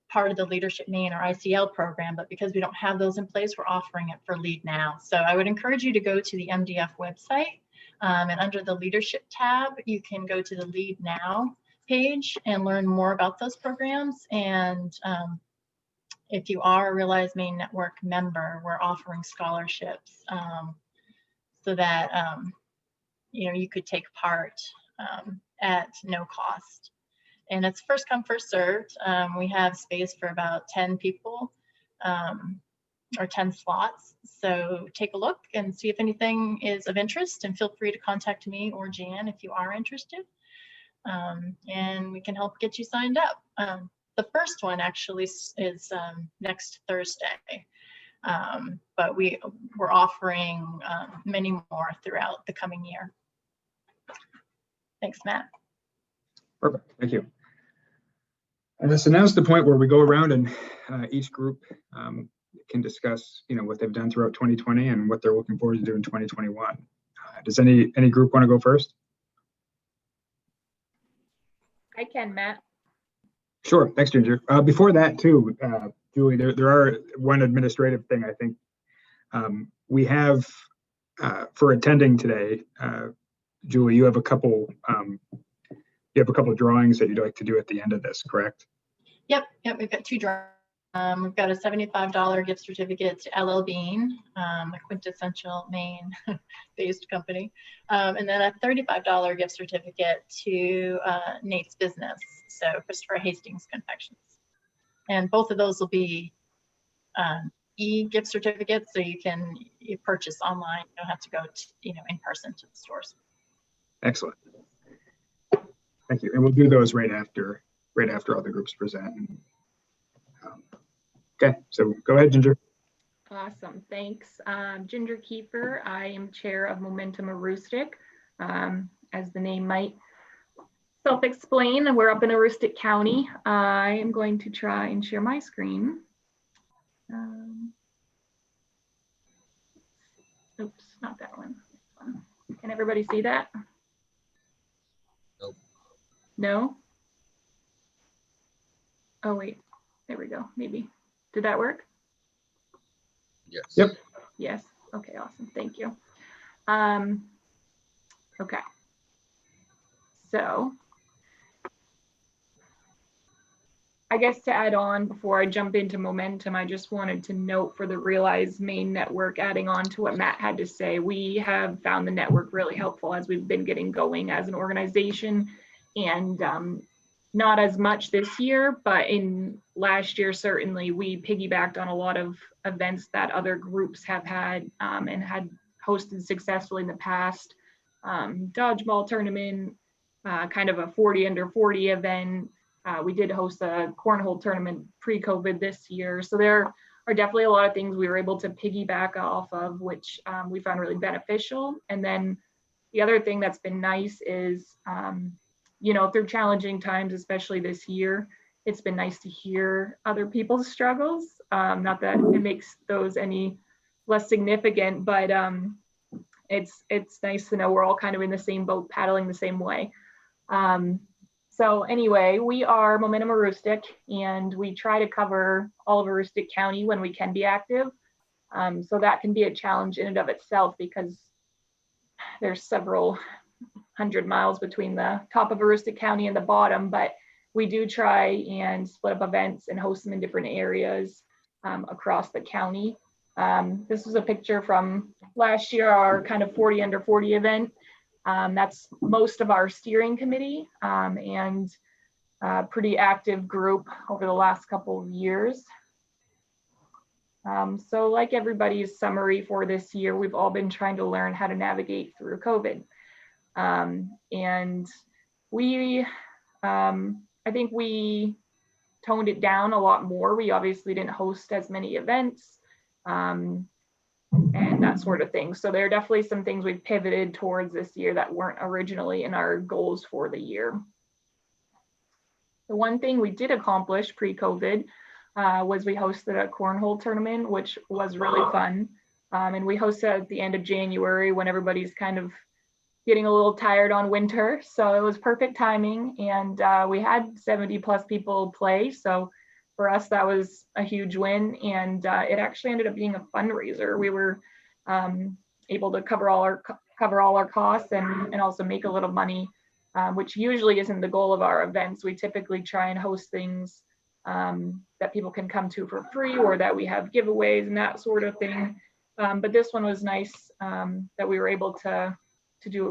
part of the Leadership Maine or ICL program, but because we don't have those in place, we're offering it for Lead Now. So I would encourage you to go to the MDF website and under the Leadership tab, you can go to the Lead Now page and learn more about those programs. And if you are a Realize Maine Network member, we're offering scholarships so that you could take part at no cost. And it's first come, first served. We have space for about 10 people or 10 slots. So take a look and see if anything is of interest, and feel free to contact me or Jan if you are interested. And we can help get you signed up. The first one actually is next Thursday, but we're offering many more throughout the coming year. Thanks, Matt. Perfect, thank you. And so now's the point where we go around and each group can discuss, what they've done throughout 2020 and what they're looking forward to do in 2021. Does any group want to go first? I can, Matt. Sure, thanks, Ginger. Before that too, Julie, there are one administrative thing I think we have for attending today. Julie, you have a couple drawings that you'd like to do at the end of this, correct? Yep, we've got 2 drawings. We've got a $75 gift certificate to LL Bean, a quintessential Maine-based company, and then a $35 gift certificate to Nate's Business, so Christopher Hastings Confections. And both of those will be e-gift certificates, so you purchase online. You don't have to go in person to the stores. Excellent. Thank you. And we'll do those right after all the groups present. Okay, so go ahead, Ginger. Awesome, thanks. Ginger Kiefer, I am chair of Momentum Aroostook. As the name might self-explain, we're up in Aroostook County. I am going to try and share my screen. Oops, not that one. Can everybody see that? Nope. No? Oh, wait, there we go, maybe. Did that work? Yes. Yep. Yes, okay, awesome, thank you. Okay. So I guess to add on before I jump into momentum, I just wanted to note for the Realize Maine network, adding on to what Matt had to say, we have found the network really helpful as we've been getting going as an organization, and not as much this year, but in last year, certainly we piggybacked on a lot of events that other groups have had and had hosted successfully in the past. Dodgeball tournament, kind of a 40 under 40 event. We did host a cornhole tournament pre-COVID this year. So there are definitely a lot of things we were able to piggyback off of, which we found really beneficial. And then the other thing that's been nice is, you know, through challenging times, especially this year, it's been nice to hear other people's struggles. Not that it makes those any less significant, but it's nice to know we're all kind of in the same boat, paddling the same way. So anyway, we are Momentum Aroostook, and we try to cover all of Aroostook County when we can be active. So that can be a challenge in and of itself because there's several hundred miles between the top of Aroostook County and the bottom, but we do try and split up events and host them in different areas across the county. This was a picture from last year, our kind of 40 under 40 event. That's most of our steering committee and a pretty active group over the last couple of years. So like everybody's summary for this year, we've all been trying to learn how to navigate through COVID. And we, I think we toned it down a lot more. We obviously didn't host as many events and that sort of thing. So there are definitely some things we've pivoted towards this year that weren't originally in our goals for the year. The one thing we did accomplish pre-COVID was we hosted a cornhole tournament, which was really fun. And we hosted at the end of January when everybody's kind of getting a little tired on winter. So it was perfect timing, and we had 70 plus people play. So for us, that was a huge win, and it actually ended up being a fundraiser. We were able to cover all our costs and also make a little money, which usually isn't the goal of our events. We typically try and host things that people can come to for free, or that we have giveaways and that sort of thing. But this one was nice that we were able to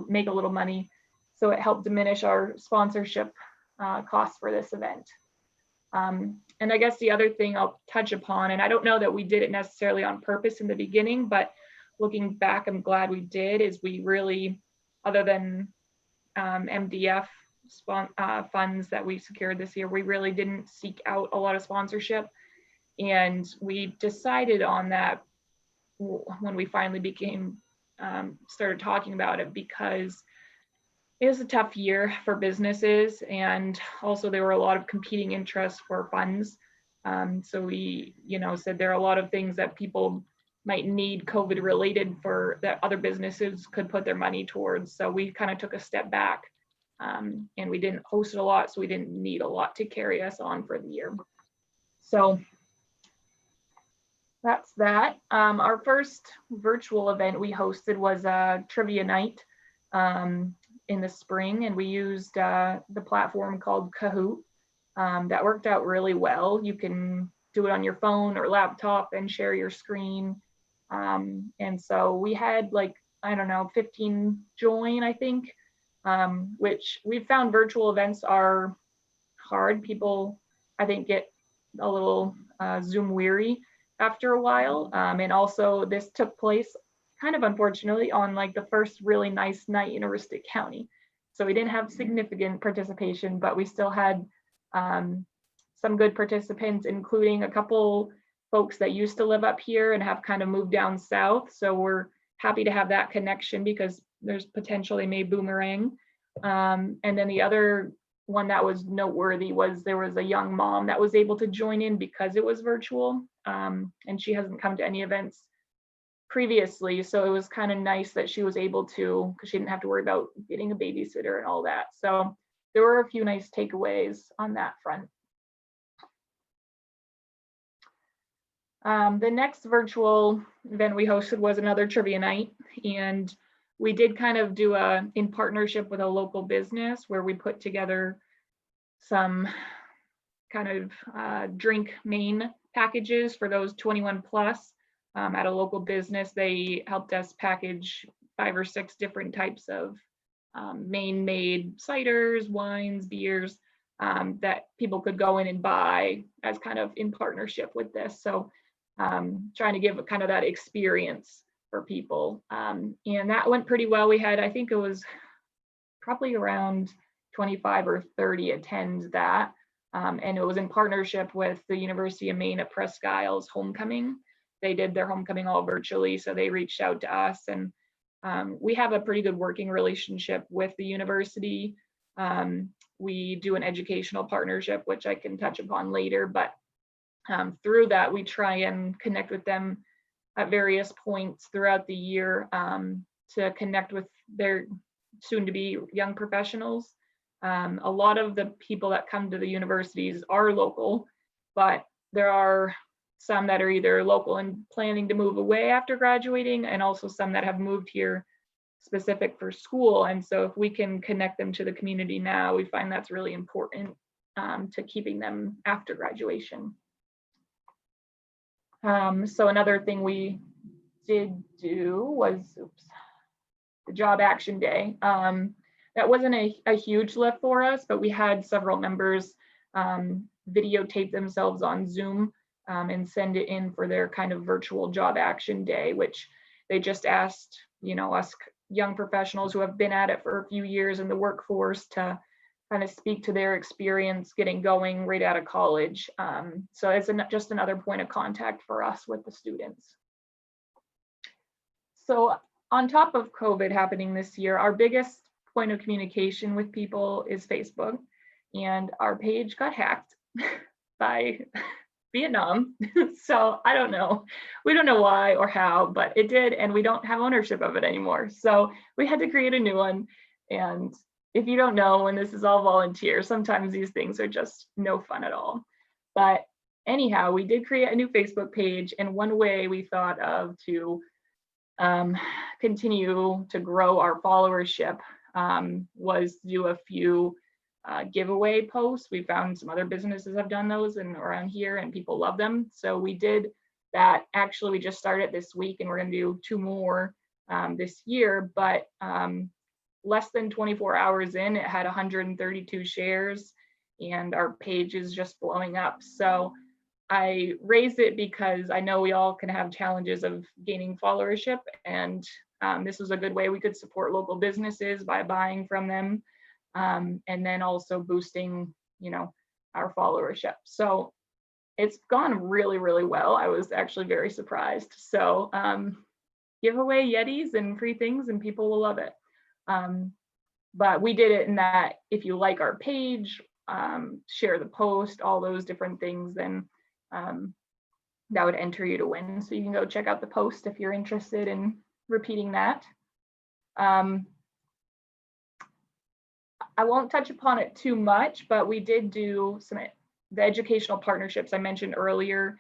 make a little money. So it helped diminish our sponsorship costs for this event. And I guess the other thing I'll touch upon, and I don't know that we did it necessarily on purpose in the beginning, but looking back, I'm glad we did, is we really, other than MDF funds that we secured this year, we really didn't seek out a lot of sponsorship. And we decided on that when we finally started talking about it, because it was a tough year for businesses, and also there were a lot of competing interests for funds. So we, said there are a lot of things that people might need COVID related for that other businesses could put their money towards. So we kind of took a step back, and we didn't host it a lot, so we didn't need a lot to carry us on for the year. So that's that. Our first virtual event we hosted was a trivia night in the spring, and we used the platform called Kahoot. That worked out really well. You can do it on your phone or laptop and share your screen. And so we had 15 join, I think, which we've found virtual events are hard. People, I think, get a little Zoom weary after a while. And also this took place kind of unfortunately on the first really nice night in Aroostook County. So we didn't have significant participation, but we still had some good participants, including a couple folks that used to live up here and have kind of moved down south. So we're happy to have that connection because there's potential they may boomerang. And then the other one that was noteworthy was there was a young mom that was able to join in because it was virtual, and she hasn't come to any events previously, so it was kind of nice that she was able to, because she didn't have to worry about getting a babysitter and all that. So there were a few nice takeaways on that front. The next virtual event we hosted was another trivia night, and we did kind of do in partnership with a local business where we put together some kind of drink main packages for those 21 plus. At a local business, they helped us package 5 or 6 different types of Maine made ciders, wines, beers that people could go in and buy as kind of in partnership with this. So trying to give kind of that experience for people. And that went pretty well. We had, I think it was probably around 25 or 30 attend that. And it was in partnership with the University of Maine at Presque Isles Homecoming. They did their homecoming all virtually, so they reached out to us, and we have a pretty good working relationship with the university. We do an educational partnership, which I can touch upon later, but through that, we try and connect with them at various points throughout the year to connect with their soon-to-be young professionals. A lot of the people that come to the universities are local, but there are some that are either local and planning to move away after graduating, and also some that have moved here specific for school. And so if we can connect them to the community now, we find that's really important to keeping them after graduation. So another thing we did do was, the job action day. That wasn't a huge lift for us, but we had several members videotape themselves on Zoom and send it in for their kind of virtual job action day, which they just asked, us young professionals who have been at it for a few years in the workforce to kind of speak to their experience getting going right out of college. So it's just another point of contact for us with the students. So on top of COVID happening this year, our biggest point of communication with people is Facebook, and our page got hacked by Vietnam. So I don't know. We don't know why or how, but it did, and we don't have ownership of it anymore. So we had to create a new one. And if you don't know, when this is all volunteer, sometimes these things are just no fun at all. But anyhow, we did create a new Facebook page, and one way we thought of to continue to grow our followership was to do a few giveaway posts. We found some other businesses have done those and around here, and people love them. So we did that. Actually, we just started this week, and we're going to do 2 more this year. But less than 24 hours in, it had 132 shares, and our page is just blowing up. So I raised it because I know we all can have challenges of gaining followership, and this was a good way we could support local businesses by buying from them, and then also boosting, our followership. So it's gone really, really well. I was actually very surprised. So give away Yetis and free things, and people will love it. But we did it in that if you like our page, share the post, all those different things, then that would enter you to win. So you can go check out the post if you're interested in repeating that. I won't touch upon it too much, but we did do the educational partnerships I mentioned earlier.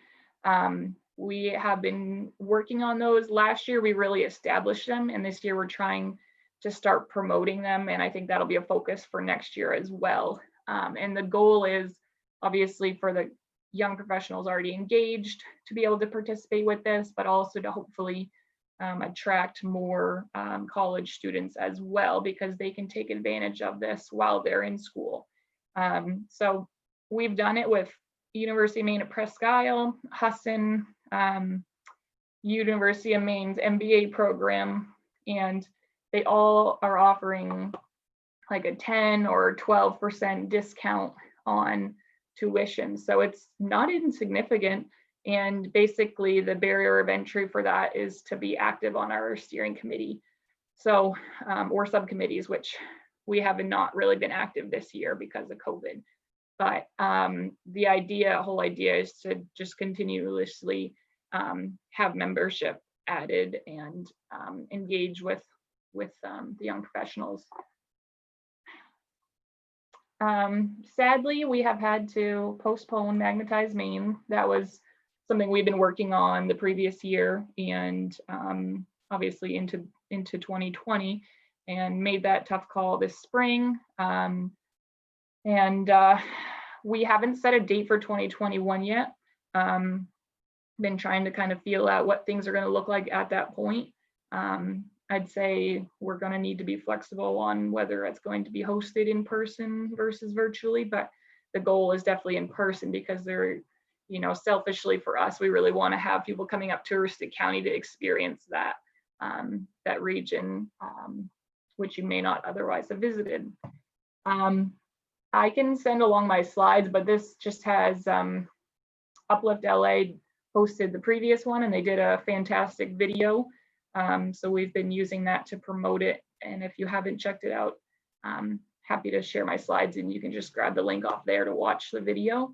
We have been working on those. Last year, we really established them, and this year we're trying to start promoting them. And I think that'll be a focus for next year as well. And the goal is obviously for the young professionals already engaged to be able to participate with this, but also to hopefully attract more college students as well, because they can take advantage of this while they're in school. So we've done it with University of Maine at Presque Isle, Husson, University of Maine's MBA program, and they all are offering like a 10 or 12% discount on tuition. So it's not insignificant. And basically the barrier of entry for that is to be active on our steering committee. So, or subcommittees, which we have not really been active this year because of COVID. But the whole idea is to just continuously have membership added and engage with the young professionals. Sadly, we have had to postpone Magnetize Maine. That was something we've been working on the previous year and obviously into 2020, and made that tough call this spring. We haven't set a date for 2021 yet. Been trying to kind of feel out what things are going to look like at that point. I'd say we're going to need to be flexible on whether it's going to be hosted in person versus virtually, but the goal is definitely in person because they're, selfishly for us, we really want to have people coming up to Aroostook County to experience that region, which you may not otherwise have visited. I can send along my slides, but this just has Uplift LA posted the previous one and they did a fantastic video. So we've been using that to promote it. And if you haven't checked it out, I'm happy to share my slides and you can just grab the link off there to watch the video.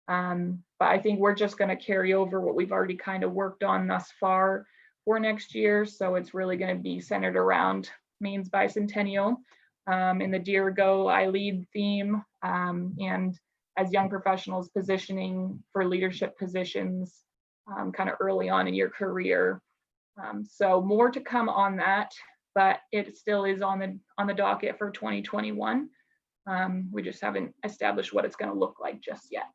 But I think we're just going to carry over what we've already kind of worked on thus far for next year. So it's really going to be centered around Maine's bicentennial in the Dear Go I Lead theme, and as young professionals positioning for leadership positions kind of early on in your career. So more to come on that, but it still is on the docket for 2021. We just haven't established what it's going to look like just yet.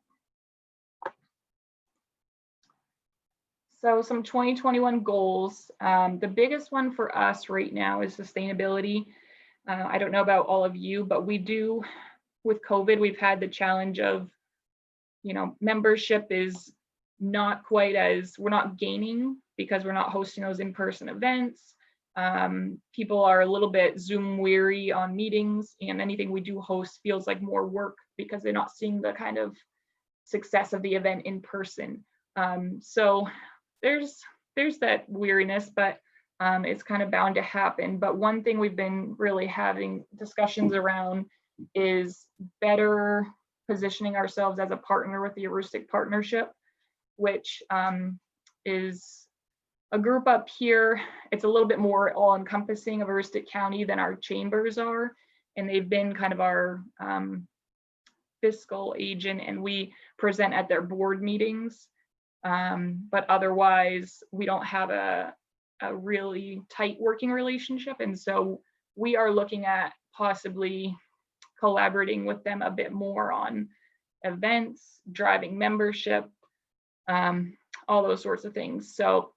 So some 2021 goals. The biggest one for us right now is sustainability. I don't know about all of you, but we do, with COVID, we've had the challenge of, membership is not quite as, we're not gaining because we're not hosting those in-person events. People are a little bit Zoom weary on meetings, and anything we do host feels like more work because they're not seeing the kind of success of the event in person. So there's that weariness, but it's kind of bound to happen. But one thing we've been really having discussions around is better positioning ourselves as a partner with the Aroostook Partnership, which is a group up here. It's a little bit more all-encompassing of Aroostook County than our chambers are, and they've been kind of our fiscal agent, and we present at their board meetings. But otherwise, we don't have a really tight working relationship, and so we are looking at possibly collaborating with them a bit more on events, driving membership, all those sorts of things. So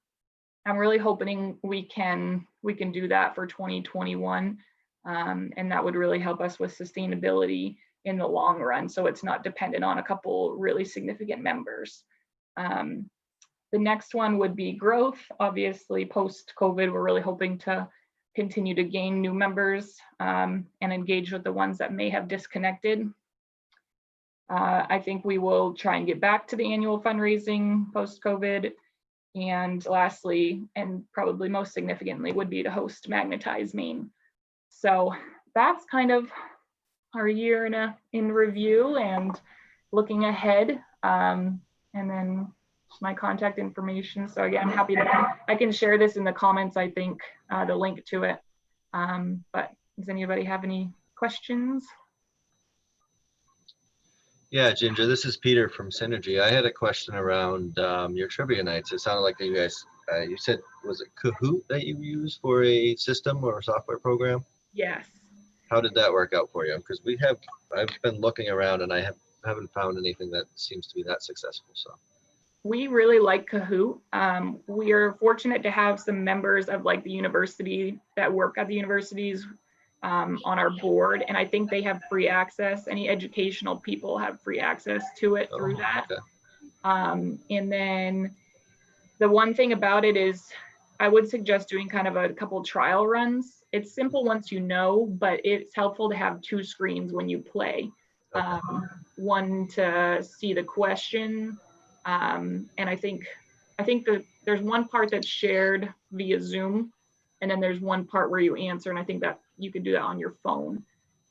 I'm really hoping we can do that for 2021, and that would really help us with sustainability in the long run, so it's not dependent on a couple really significant members. The next one would be growth. Obviously, post-COVID, we're really hoping to continue to gain new members and engage with the ones that may have disconnected. I think we will try and get back to the annual fundraising post-COVID. And lastly, and probably most significantly, would be to host Magnetize Maine. So that's kind of our year in review and looking ahead. And then my contact information. So again, I'm happy I can share this in the comments, I think, the link to it. But does anybody have any questions? Yeah, Ginger, this is Peter from Synergy. I had a question around your trivia nights. It sounded like you guys, you said, was it Kahoot that you use for a system or a software program? Yes. How did that work out for you? Because I've been looking around and I haven't found anything that seems to be that successful. So we really like Kahoot. We are fortunate to have some members of like the university that work at the universities on our board, and I think they have free access. Any educational people have free access to it through that. Okay. And then the one thing about it is I would suggest doing kind of a couple trial runs. It's simple once you know, but it's helpful to have two screens when you play. Okay. One to see the question, and I think there's one part that's shared via Zoom, and then there's one part where you answer, and I think that you can do that on your phone.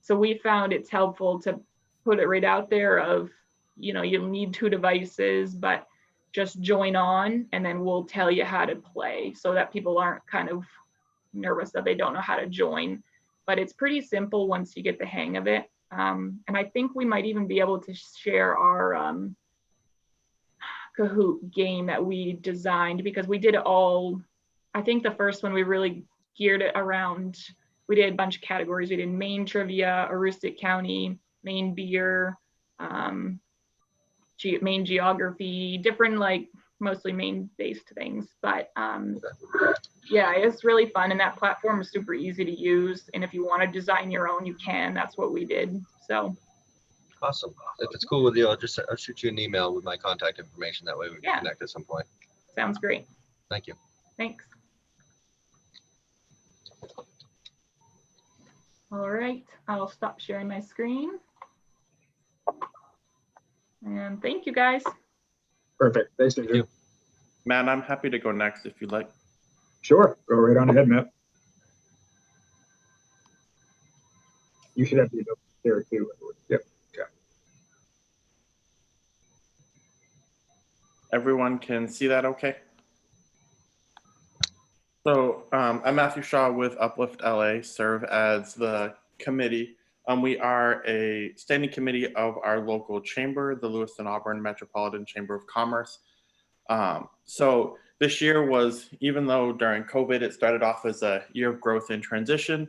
So we found it's helpful to put it right out there of, you know, you'll need 2 devices, but just join on and then we'll tell you how to play so that people aren't kind of nervous that they don't know how to join. But it's pretty simple once you get the hang of it. And I think we might even be able to share our Kahoot game that we designed, because we did it all. I think the first one we really geared it around, we did a bunch of categories. We did Maine trivia, Aroostook County, Maine beer, Maine geography, different like mostly Maine based things. But yeah, it's really fun, and that platform is super easy to use. And if you want to design your own, you can. That's what we did. So Awesome. If it's cool with you, I'll shoot you an email with my contact information. That way we can connect at some point. Sounds great. Thank you. Thanks. All right, I'll stop sharing my screen. And thank you, guys. Perfect. Thanks, Andrew. Matt, I'm happy to go next if you'd like. Sure. Go right on ahead, Matt. You should have the there too. Yep. Okay. Everyone can see that okay? So I'm Matthew Shaw with Uplift LA, serve as the committee. We are a standing committee of our local chamber, the Lewiston Auburn Metropolitan Chamber of Commerce. So this year was, even though during COVID it started off as a year of growth and transition,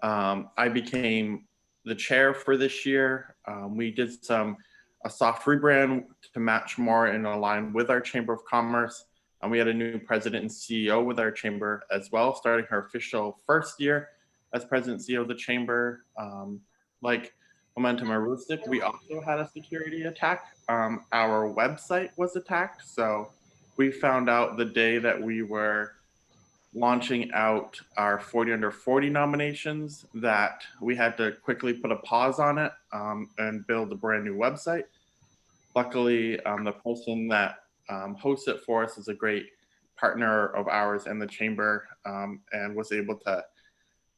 I became the chair for this year. We did a soft rebrand to match more and align with our Chamber of Commerce. And we had a new president and CEO with our chamber as well, starting her official first year as president and CEO of the chamber. Like Momentum Aroostook, we also had a security attack. Our website was attacked. So we found out the day that we were launching out our 40 under 40 nominations that we had to quickly put a pause on it and build a brand new website. Luckily, the person that hosts it for us is a great partner of ours in the chamber and was able to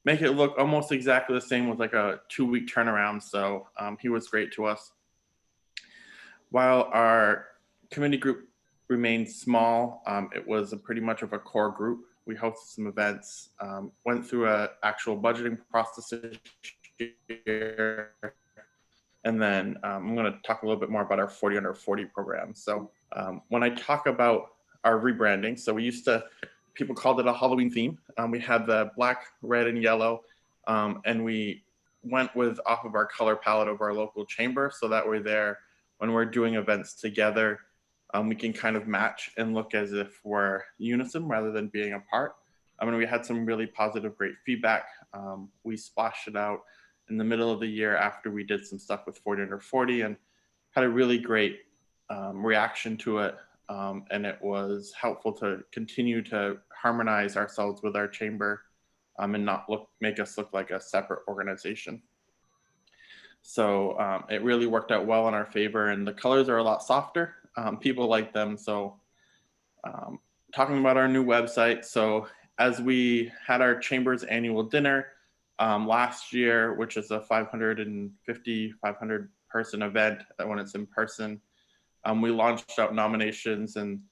make it look almost exactly the same with like a 2-week turnaround. So he was great to us. While our committee group remained small, it was pretty much of a core group. We hosted some events, went through an actual budgeting process this year. And then I'm going to talk a little bit more about our 40 under 40 program. So when I talk about our rebranding, so we used to, people called it a Halloween theme. We had the black, red, and yellow, and we went with off of our color palette of our local chamber. So that way there, when we're doing events together, we can kind of match and look as if we're unison rather than being apart. I mean, we had some really positive, great feedback. We splashed it out in the middle of the year after we did some stuff with 40 under 40 and had a really great reaction to it. And it was helpful to continue to harmonize ourselves with our chamber and not make us look like a separate organization. So it really worked out well in our favor, and the colors are a lot softer. People like them. So talking about our new website. So as we had our chamber's annual dinner last year, which is a 500 person event when it's in person, we launched out nominations, and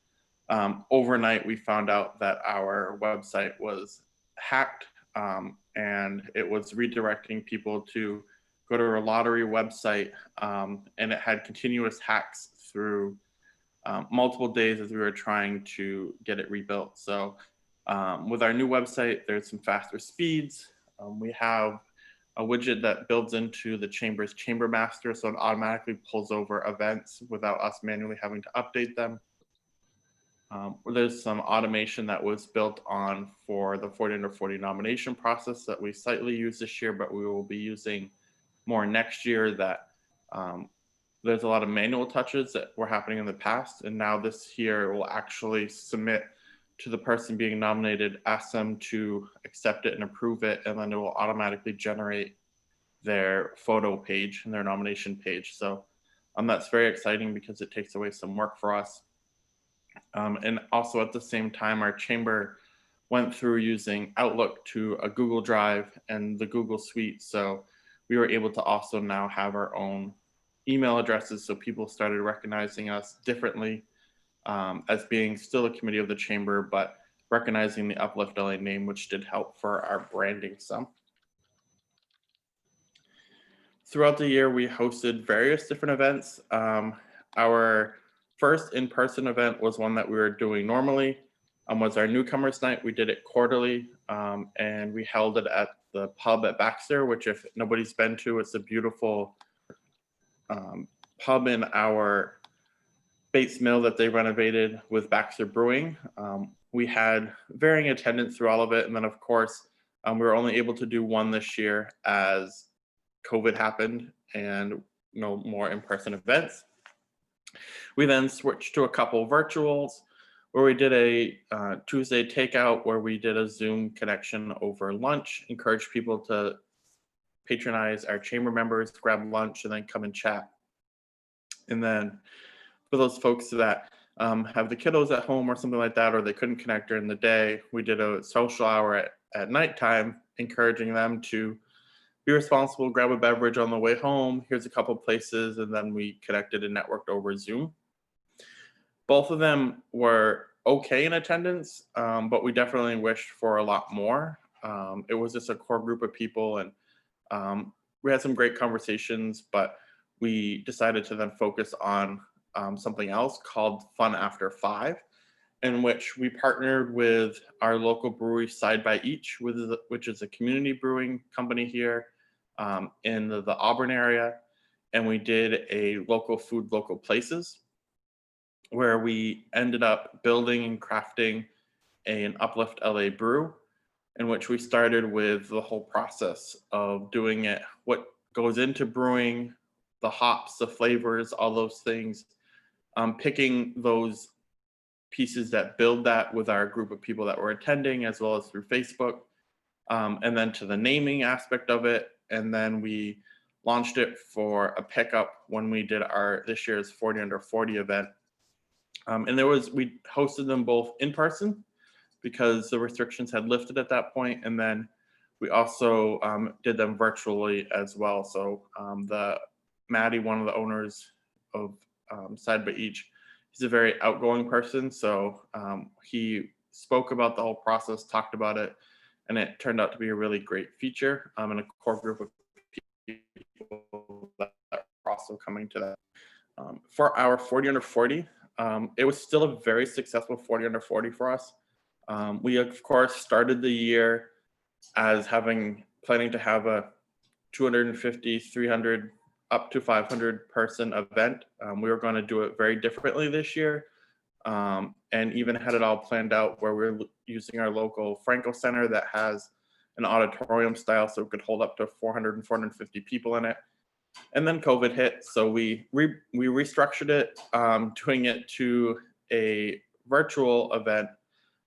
overnight we found out that our website was hacked and it was redirecting people to go to a lottery website, and it had continuous hacks through multiple days as we were trying to get it rebuilt. So with our new website, there's some faster speeds. We have a widget that builds into the chamber's chamber master, so it automatically pulls over events without us manually having to update them. There's some automation that was built on for the 40 under 40 nomination process that we slightly use this year, but we will be using more next year. That there's a lot of manual touches that were happening in the past, and now this year will actually submit to the person being nominated, ask them to accept it and approve it, and then it will automatically generate their photo page and their nomination page. So that's very exciting because it takes away some work for us. And also at the same time, our chamber went through using Outlook to a Google Drive and the Google Suite. So we were able to also now have our own email addresses. So people started recognizing us differently as being still a committee of the chamber, but recognizing the Uplift LA name, which did help for our branding some. Throughout the year, we hosted various different events. Our first in-person event was one that we were doing normally, was our Newcomers Night. We did it quarterly, and we held it at the pub at Baxter, which if nobody's been to, it's a beautiful pub in our Bates Mill that they renovated with Baxter Brewing. We had varying attendance through all of it. And then of course, we were only able to do one this year as COVID happened and no more in-person events. We then switched to a couple virtuals where we did a Tuesday takeout where we did a Zoom connection over lunch, encouraged people to patronize our chamber members, grab lunch, and then come and chat. And then for those folks that have the kiddos at home or something like that, or they couldn't connect during the day, we did a social hour at nighttime, encouraging them to be responsible, grab a beverage on the way home. Here's a couple places, and then we connected and networked over Zoom. Both of them were okay in attendance, but we definitely wished for a lot more. It was just a core group of people, and we had some great conversations, but we decided to then focus on something else called Fun After 5, in which we partnered with our local brewery Side by Each, which is a community brewing company here in the Auburn area. And we did a local food, local places, where we ended up building and crafting an Uplift LA brew, in which we started with the whole process of doing it, what goes into brewing, the hops, the flavors, all those things, picking those pieces that build that with our group of people that were attending, as well as through Facebook, and then to the naming aspect of it. And then we launched it for a pickup when we did this year's 40 Under 40 event. And we hosted them both in person because the restrictions had lifted at that point. And then we also did them virtually as well. So Maddie, one of the owners of Side by Each, he's a very outgoing person. So he spoke about the whole process, talked about it, and it turned out to be a really great feature and a core group of people that are also coming to that. For our 40 Under 40, it was still a very successful 40 Under 40 for us. We, of course, started the year as planning to have a 250, 300, up to 500 person event. We were going to do it very differently this year, and even had it all planned out where we're using our local Franco Center that has an auditorium style, so it could hold up to 400 and 450 people in it. And then COVID hit, so we restructured it, doing it to a virtual event,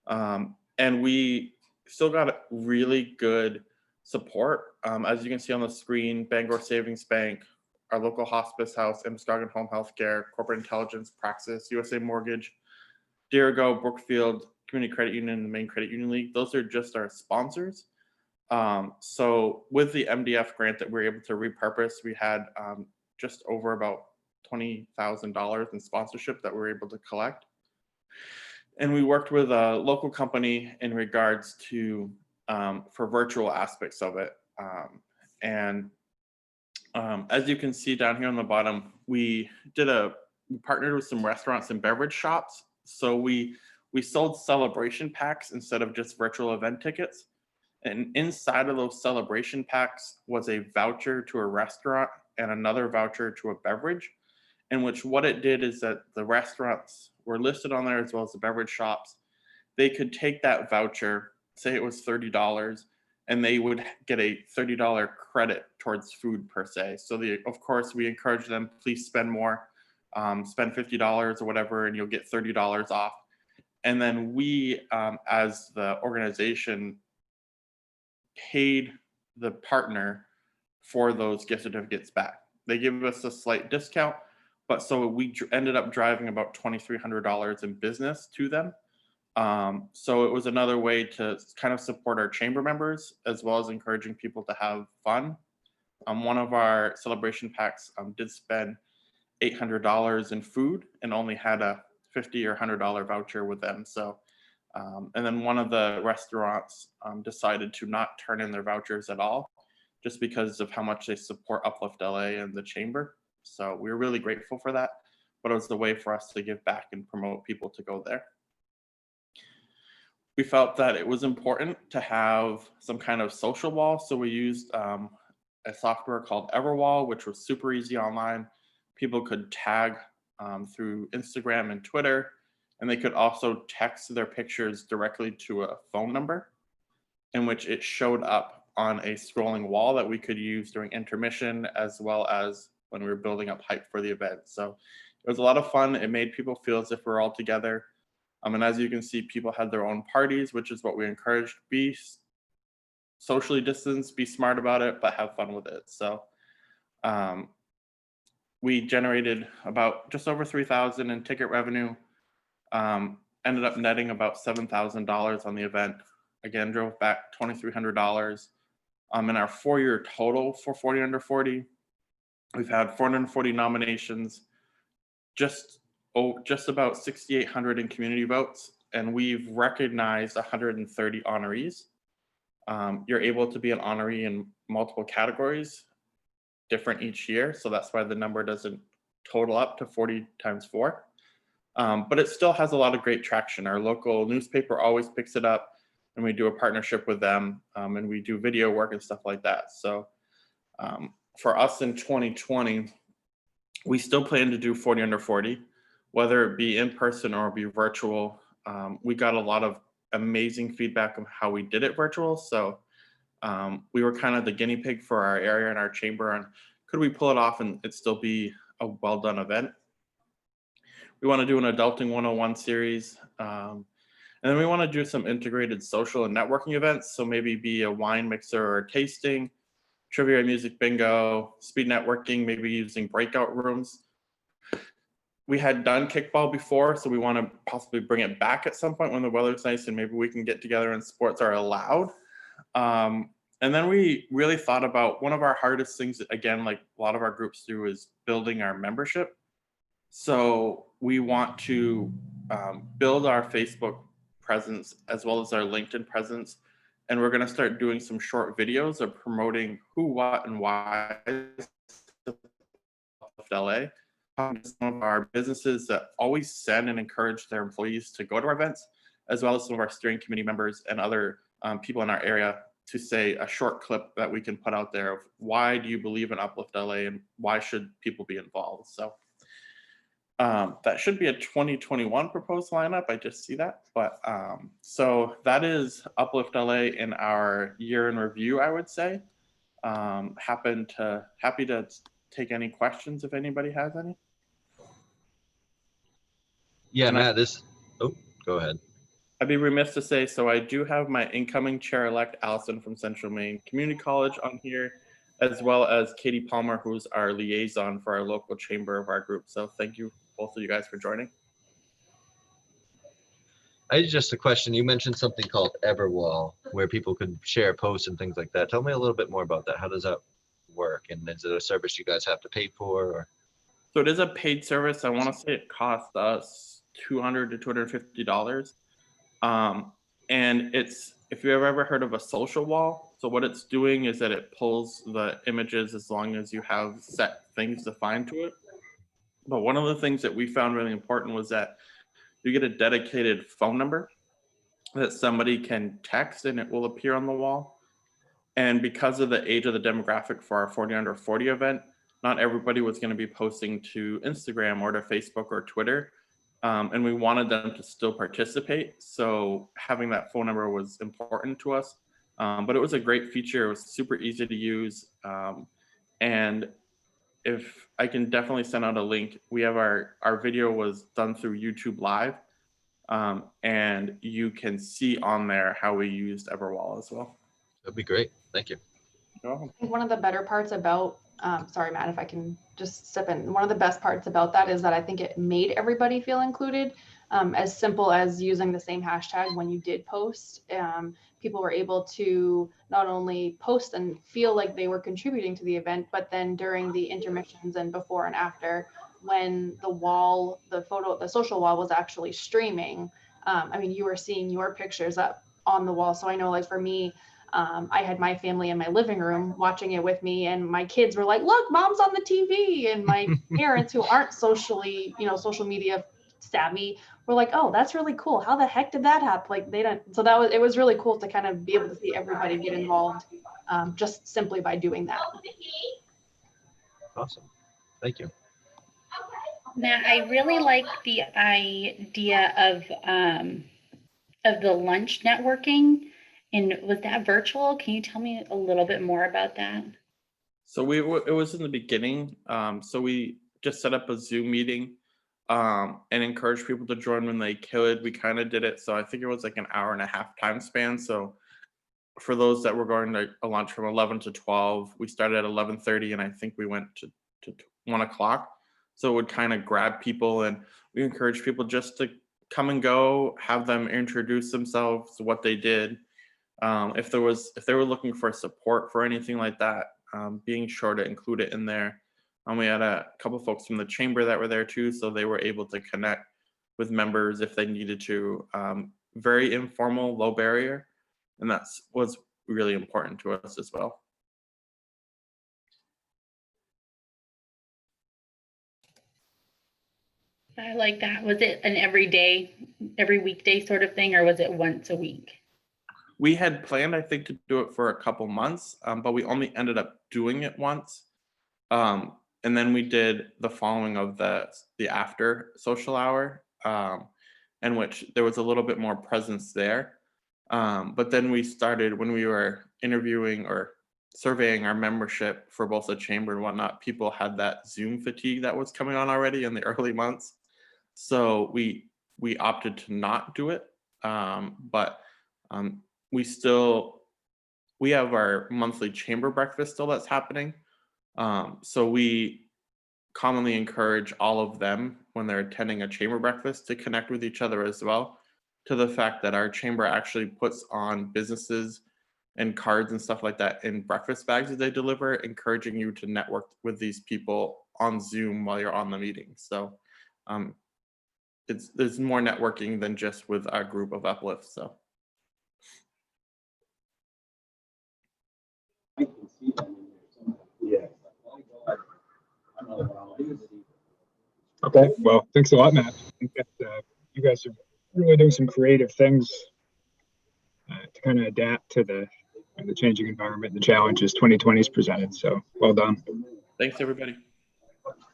and we still got really good support. As you can see on the screen, Bangor Savings Bank, our local hospice house, Muskegon Home Healthcare, Corporate Intelligence, Praxis, USA Mortgage, Dirigo, Brookfield, Community Credit Union, and the Maine Credit Union League. Those are just our sponsors. So with the MDF grant that we were able to repurpose, we had just over about $20,000 in sponsorship that we were able to collect. And we worked with a local company in regards to for virtual aspects of it. As you can see down here on the bottom, we partnered with some restaurants and beverage shops. So we sold celebration packs instead of just virtual event tickets. And inside of those celebration packs was a voucher to a restaurant and another voucher to a beverage, in which what it did is that the restaurants were listed on there as well as the beverage shops. They could take that voucher, say it was $30, and they would get a $30 credit towards food per se. So of course, we encourage them, please spend more, spend $50 or whatever, and you'll get $30 off. And then we, as the organization, paid the partner for those gift certificates back. They give us a slight discount, but so we ended up driving about $2,300 in business to them. So it was another way to kind of support our chamber members, as well as encouraging people to have fun. One of our celebration packs did spend $800 in food and only had a $50 or $100 voucher with them. So, and then one of the restaurants decided to not turn in their vouchers at all, just because of how much they support Uplift LA and the chamber. So we were really grateful for that, but it was the way for us to give back and promote people to go there. We felt that it was important to have some kind of social wall. So we used a software called Everwall, which was super easy online. People could tag through Instagram and Twitter, and they could also text their pictures directly to a phone number, in which it showed up on a scrolling wall that we could use during intermission, as well as when we were building up hype for the event. So it was a lot of fun. It made people feel as if we're all together. And as you can see, people had their own parties, which is what we encouraged. Be socially distanced, be smart about it, but have fun with it. So we generated about just over $3,000 in ticket revenue, ended up netting about $7,000 on the event. Again, drove back $2,300. In our 4-year total for 40 Under 40, we've had 440 nominations, just about 6,800 in community votes, and we've recognized 130 honorees. You're able to be an honoree in multiple categories, different each year, so that's why the number doesn't total up to 40 times 4. But it still has a lot of great traction. Our local newspaper always picks it up, and we do a partnership with them, and we do video work and stuff like that. So for us in 2020, we still plan to do 40 Under 40, whether it be in person or be virtual. We got a lot of amazing feedback on how we did it virtual. So we were kind of the guinea pig for our area and our chamber on could we pull it off and it still be a well done event. We want to do an Adulting 101 series. And then we want to do some integrated social and networking events. So maybe be a wine mixer or a tasting, trivia, music bingo, speed networking, maybe using breakout rooms. We had done kickball before, so we want to possibly bring it back at some point when the weather's nice and maybe we can get together and sports are allowed. And then we really thought about one of our hardest things, again, like a lot of our groups do, is building our membership. So we want to build our Facebook presence as well as our LinkedIn presence. And we're going to start doing some short videos of promoting who, what, and why LA. Some of our businesses that always send and encourage their employees to go to our events, as well as some of our steering committee members and other people in our area, to say a short clip that we can put out there of why do you believe in Uplift LA and why should people be involved. So that should be a 2021 proposed lineup. I just see that. But so that is Uplift LA in our year in review, I would say. Happy to take any questions if anybody has any. Yeah, Matt, go ahead. I'd be remiss to say, so I do have my incoming chair-elect, Allison from Central Maine Community College on here, as well as Katie Palmer, who's our liaison for our local chamber of our group. So thank you, both of you guys, for joining. I had just a question. You mentioned something called Everwall, where people could share posts and things like that. Tell me a little bit more about that. How does that work? And is it a service you guys have to pay for? Or? So it is a paid service. I want to say it cost us $200 to $250. And it's, if you've ever heard of a social wall, so what it's doing is that it pulls the images as long as you have set things defined to it. But one of the things that we found really important was that you get a dedicated phone number that somebody can text and it will appear on the wall. And because of the age of the demographic for our 40 Under 40 event, not everybody was going to be posting to Instagram or to Facebook or Twitter. And we wanted them to still participate. So having that phone number was important to us. But it was a great feature. It was super easy to use. And if I can definitely send out a link, we have our video was done through YouTube Live. And you can see on there how we used Everwall as well. That'd be great. Thank you. You're welcome. I think one of the better parts about sorry, Matt, if I can just step in. One of the best parts about that is that I think it made everybody feel included. As simple as using the same hashtag when you did post, people were able to not only post and feel like they were contributing to the event, but then during the intermissions and before and after, when the wall, the social wall was actually streaming, I mean, you were seeing your pictures up on the wall. So I know, like for me, I had my family in my living room watching it with me, and my kids were like, look, mom's on the TV. And my parents, who aren't socially, social media savvy, were like, oh, that's really cool. How the heck did that happen? Like they don't. So it was really cool to kind of be able to see everybody get involved just simply by doing that. Awesome. Thank you. Matt, I really like the idea of the lunch networking. And was that virtual? Can you tell me a little bit more about that? So it was in the beginning. So we just set up a Zoom meeting and encouraged people to join when they could. We kind of did it. So I think it was like an hour and a half time span. So for those that were going to a lunch from 11 to 12, we started at 11:30, and I think we went to 1 o'clock. So it would kind of grab people, and we encourage people just to come and go, have them introduce themselves, what they did. If they were looking for support for anything like that, being sure to include it in there. We had a couple folks from the chamber that were there too, so they were able to connect with members if they needed to. Very informal, low barrier, and was really important to us as well. I like that. Was it an every weekday sort of thing, or was it once a week? We had planned, I think, to do it for a couple months, but we only ended up doing it once. And then we did the following of the after social hour, in which there was a little bit more presence there. But then we started, when we were interviewing or surveying our membership for both the chamber and whatnot, people had that Zoom fatigue that was coming on already in the early months. So we opted to not do it, but we have our monthly chamber breakfast still that's happening. So we commonly encourage all of them when they're attending a chamber breakfast to connect with each other as well, to the fact that our chamber actually puts on businesses and cards and stuff like that in breakfast bags that they deliver, encouraging you to network with these people on Zoom while you're on the meeting. So there's more networking than just with our group of Uplift. So. Okay, well, thanks a lot, Matt. I think that you guys are really doing some creative things to kind of adapt to the changing environment and the challenges 2020 has presented. So well done. Thanks, everybody.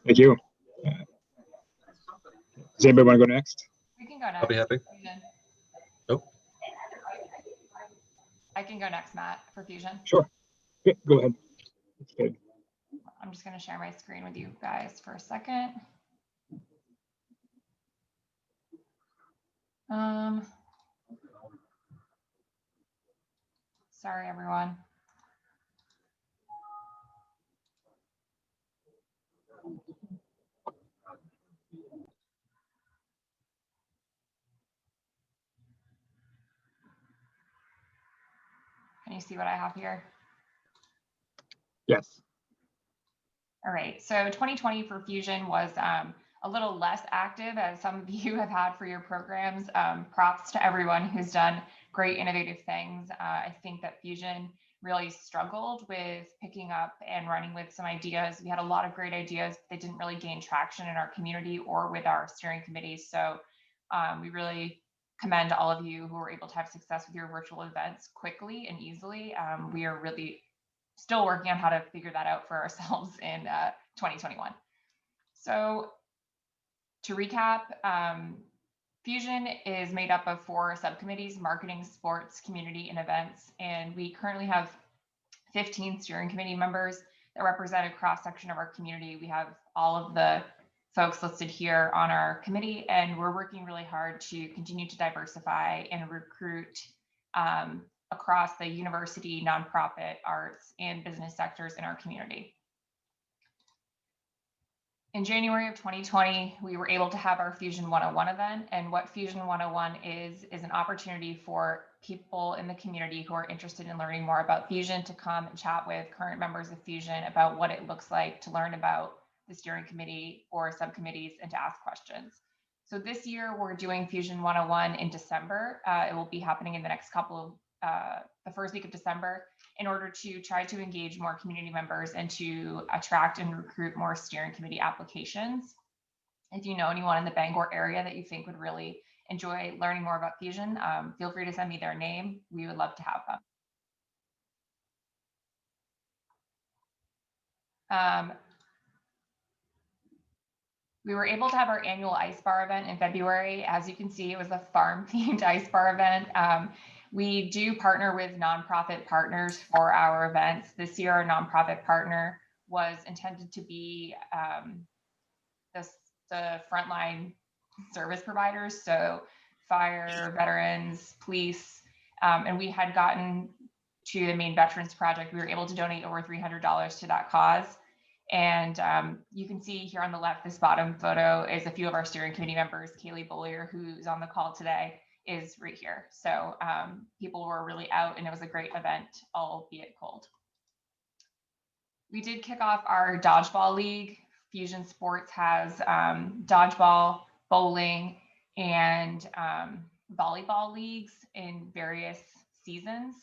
Thank you. Does anybody want to go next? We can go next. I'll be happy. Nope. I can go next, Matt, for Fusion. Sure. Yeah, go ahead. That's good. I'm just going to share my screen with you guys for a second. Sorry, everyone. Can you see what I have here? Yes. All right, so 2020 for Fusion was a little less active as some of you have had for your programs. Props to everyone who's done great innovative things. I think that Fusion really struggled with picking up and running with some ideas. We had a lot of great ideas, but they didn't really gain traction in our community or with our steering committees. So we really commend all of you who were able to have success with your virtual events quickly and easily. We are really still working on how to figure that out for ourselves in 2021. So to recap, Fusion is made up of 4 subcommittees: marketing, sports, community, and events. And we currently have 15 steering committee members that represent a cross-section of our community. We have all of the folks listed here on our committee, and we're working really hard to continue to diversify and recruit across the university, nonprofit, arts, and business sectors in our community. In January of 2020, we were able to have our Fusion 101 event. And what Fusion 101 is an opportunity for people in the community who are interested in learning more about Fusion to come and chat with current members of Fusion about what it looks like to learn about the steering committee or subcommittees and to ask questions. So this year we're doing Fusion 101 in December. It will be happening in the next couple of, the first week of December, in order to try to engage more community members and to attract and recruit more steering committee applications. If you know anyone in the Bangor area that you think would really enjoy learning more about Fusion, feel free to send me their name. We would love to have them. We were able to have our annual ice bar event in February. As you can see, it was a farm-themed ice bar event. We do partner with nonprofit partners for our events. This year, our nonprofit partner was intended to be the frontline service providers, so fire, veterans, police, and we had gotten to the Maine Veterans Project. We were able to donate over $300 to that cause. And you can see here on the left, this bottom photo is a few of our steering committee members. Kaylee Bollier, who's on the call today, is right here. So people were really out and it was a great event, albeit cold. We did kick off our dodgeball league. Fusion Sports has dodgeball, bowling, and volleyball leagues in various seasons.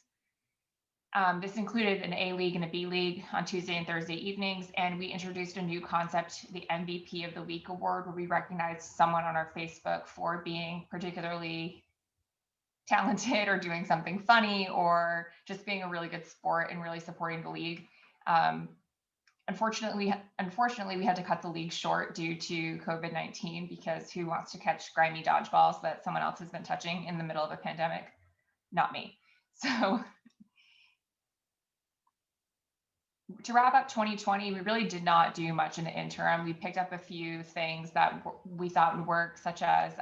This included an A League and a B League on Tuesday and Thursday evenings, and we introduced a new concept, the MVP of the Week Award, where we recognized someone on our Facebook for being particularly talented or doing something funny or just being a really good sport and really supporting the league. Unfortunately, we had to cut the league short due to COVID-19 because who wants to catch grimy dodgeballs that someone else has been touching in the middle of a pandemic? Not me. So to wrap up 2020, we really did not do much in the interim. We picked up a few things that we thought would work, such as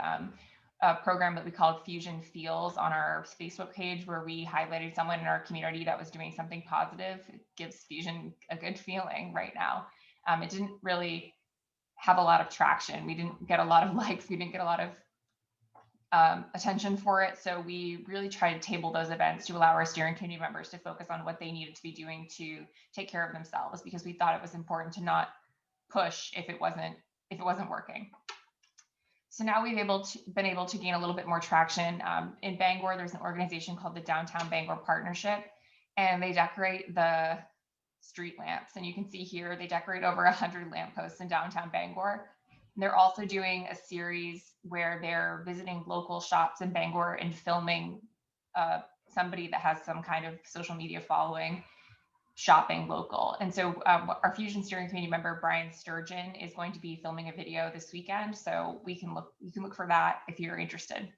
a program that we called Fusion Feels on our Facebook page, where we highlighted someone in our community that was doing something positive. It gives Fusion a good feeling right now. It didn't really have a lot of traction. We didn't get a lot of likes. We didn't get a lot of attention for it. So we really tried to table those events to allow our steering committee members to focus on what they needed to be doing to take care of themselves, because we thought it was important to not push if it wasn't working. So now we've been able to gain a little bit more traction. In Bangor, there's an organization called the Downtown Bangor Partnership, and they decorate the street lamps. And you can see here, they decorate over 100 lampposts in downtown Bangor. And they're also doing a series where they're visiting local shops in Bangor and filming somebody that has some kind of social media following shopping local. And so our Fusion Steering Committee member, Brian Sturgeon, is going to be filming a video this weekend. So you can look for that if you're interested.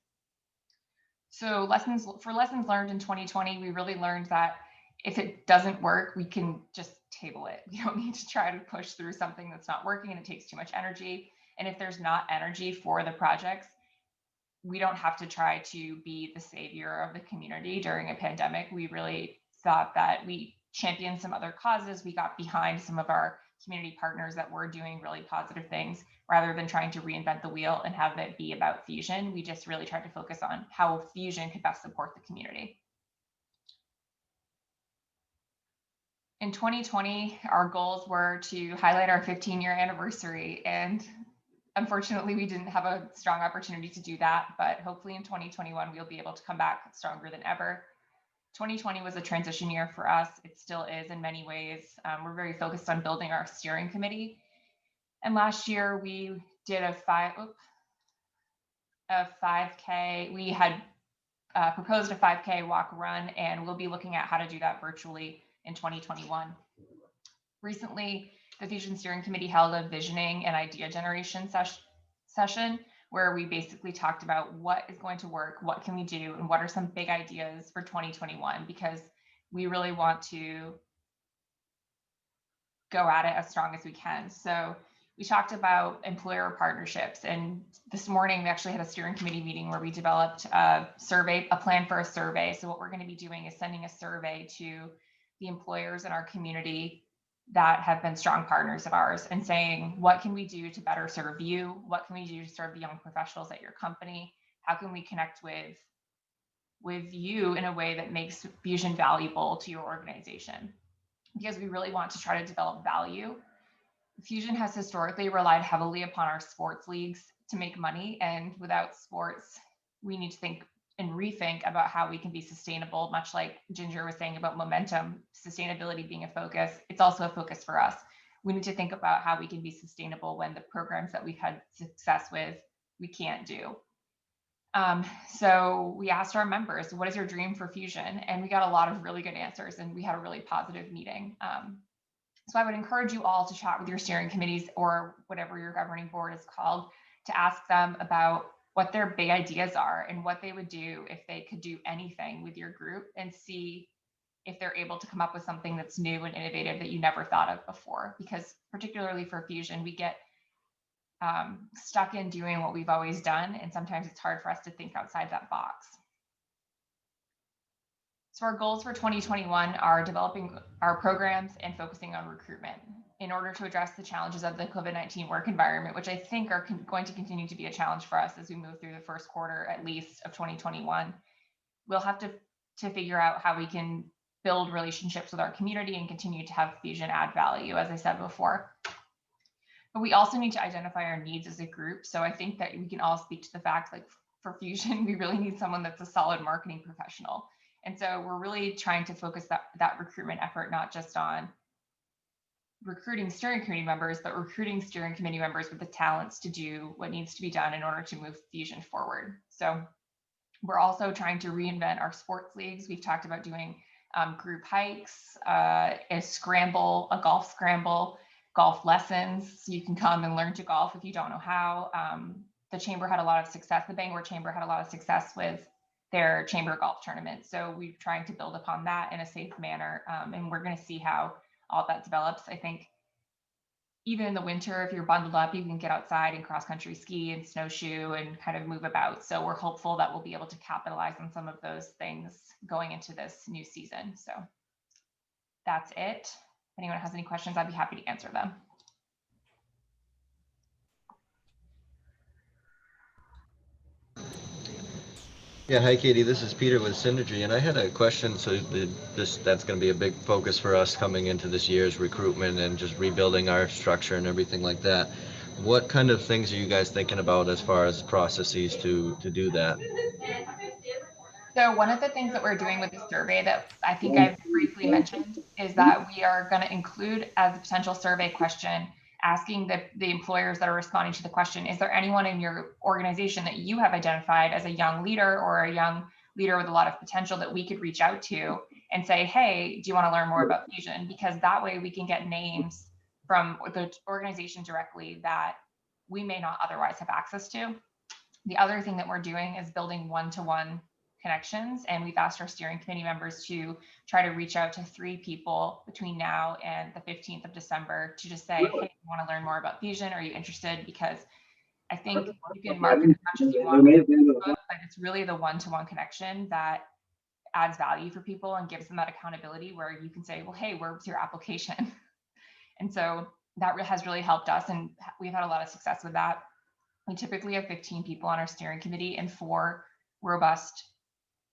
So lessons learned in 2020, we really learned that if it doesn't work, we can just table it. We don't need to try to push through something that's not working and it takes too much energy. And if there's not energy for the projects, we don't have to try to be the savior of the community during a pandemic. We really thought that we championed some other causes. We got behind some of our community partners that were doing really positive things rather than trying to reinvent the wheel and have it be about Fusion. We just really tried to focus on how Fusion could best support the community. In 2020, our goals were to highlight our 15-year anniversary, and unfortunately, we didn't have a strong opportunity to do that, but hopefully in 2021, we'll be able to come back stronger than ever. 2020 was a transition year for us. It still is in many ways. We're very focused on building our steering committee. And last year, we did a 5K. We had proposed a 5K walk run, and we'll be looking at how to do that virtually in 2021. Recently, the Fusion Steering Committee held a visioning and idea generation session where we basically talked about what is going to work, what can we do, and what are some big ideas for 2021, because we really want to go at it as strong as we can. So we talked about employer partnerships, and this morning we actually had a steering committee meeting where we developed a plan for a survey. So what we're going to be doing is sending a survey to the employers in our community that have been strong partners of ours and saying, what can we do to better serve you? What can we do to serve the young professionals at your company? How can we connect with you in a way that makes Fusion valuable to your organization? Because we really want to try to develop value. Fusion has historically relied heavily upon our sports leagues to make money, and without sports, we need to think and rethink about how we can be sustainable, much like Ginger was saying about momentum, sustainability being a focus. It's also a focus for us. We need to think about how we can be sustainable when the programs that we've had success with, we can't do. So we asked our members, what is your dream for Fusion? And we got a lot of really good answers, and we had a really positive meeting. So I would encourage you all to chat with your steering committees or whatever your governing board is called, to ask them about what their big ideas are and what they would do if they could do anything with your group, and see if they're able to come up with something that's new and innovative that you never thought of before. Because particularly for Fusion, we get stuck in doing what we've always done, and sometimes it's hard for us to think outside that box. So our goals for 2021 are developing our programs and focusing on recruitment in order to address the challenges of the COVID-19 work environment, which I think are going to continue to be a challenge for us as we move through the first quarter, at least, of 2021. We'll have to figure out how we can build relationships with our community and continue to have Fusion add value, as I said before. But we also need to identify our needs as a group. So I think that we can all speak to the fact, like, for Fusion, we really need someone that's a solid marketing professional. And so we're really trying to focus that recruitment effort, not just on recruiting steering committee members, but recruiting steering committee members with the talents to do what needs to be done in order to move Fusion forward. So we're also trying to reinvent our sports leagues. We've talked about doing group hikes, a scramble, a golf scramble, golf lessons, so you can come and learn to golf if you don't know how. The chamber had a lot of success. The Bangor Chamber had a lot of success with their chamber golf tournament. So we're trying to build upon that in a safe manner. And we're going to see how all that develops. I think even in the winter, if you're bundled up, you can get outside and cross country ski and snowshoe and kind of move about. So we're hopeful that we'll be able to capitalize on some of those things going into this new season. So that's it. If anyone has any questions, I'd be happy to answer them. Yeah, hi Katie, this is Peter with Synergy, and I had a question. So that's going to be a big focus for us coming into this year's recruitment and just rebuilding our structure and everything like that. What kind of things are you guys thinking about as far as processes to do that? So one of the things that we're doing with the survey that I think I've briefly mentioned is that we are going to include as a potential survey question, asking the employers that are responding to the question, is there anyone in your organization that you have identified as a young leader or a young leader with a lot of potential that we could reach out to and say, hey, do you want to learn more about Fusion? Because that way we can get names from the organization directly that we may not otherwise have access to. The other thing that we're doing is building one-to-one connections, and we've asked our steering committee members to try to reach out to 3 people between now and the 15th of December to just say, hey, you want to learn more about Fusion? Are you interested? Because I think you can market as much as you want with Facebook, but it's really the one-to-one connection that adds value for people and gives them that accountability where you can say, well, hey, where's your application? And so that has really helped us, and we've had a lot of success with that. We typically have 15 people on our steering committee and 4 robust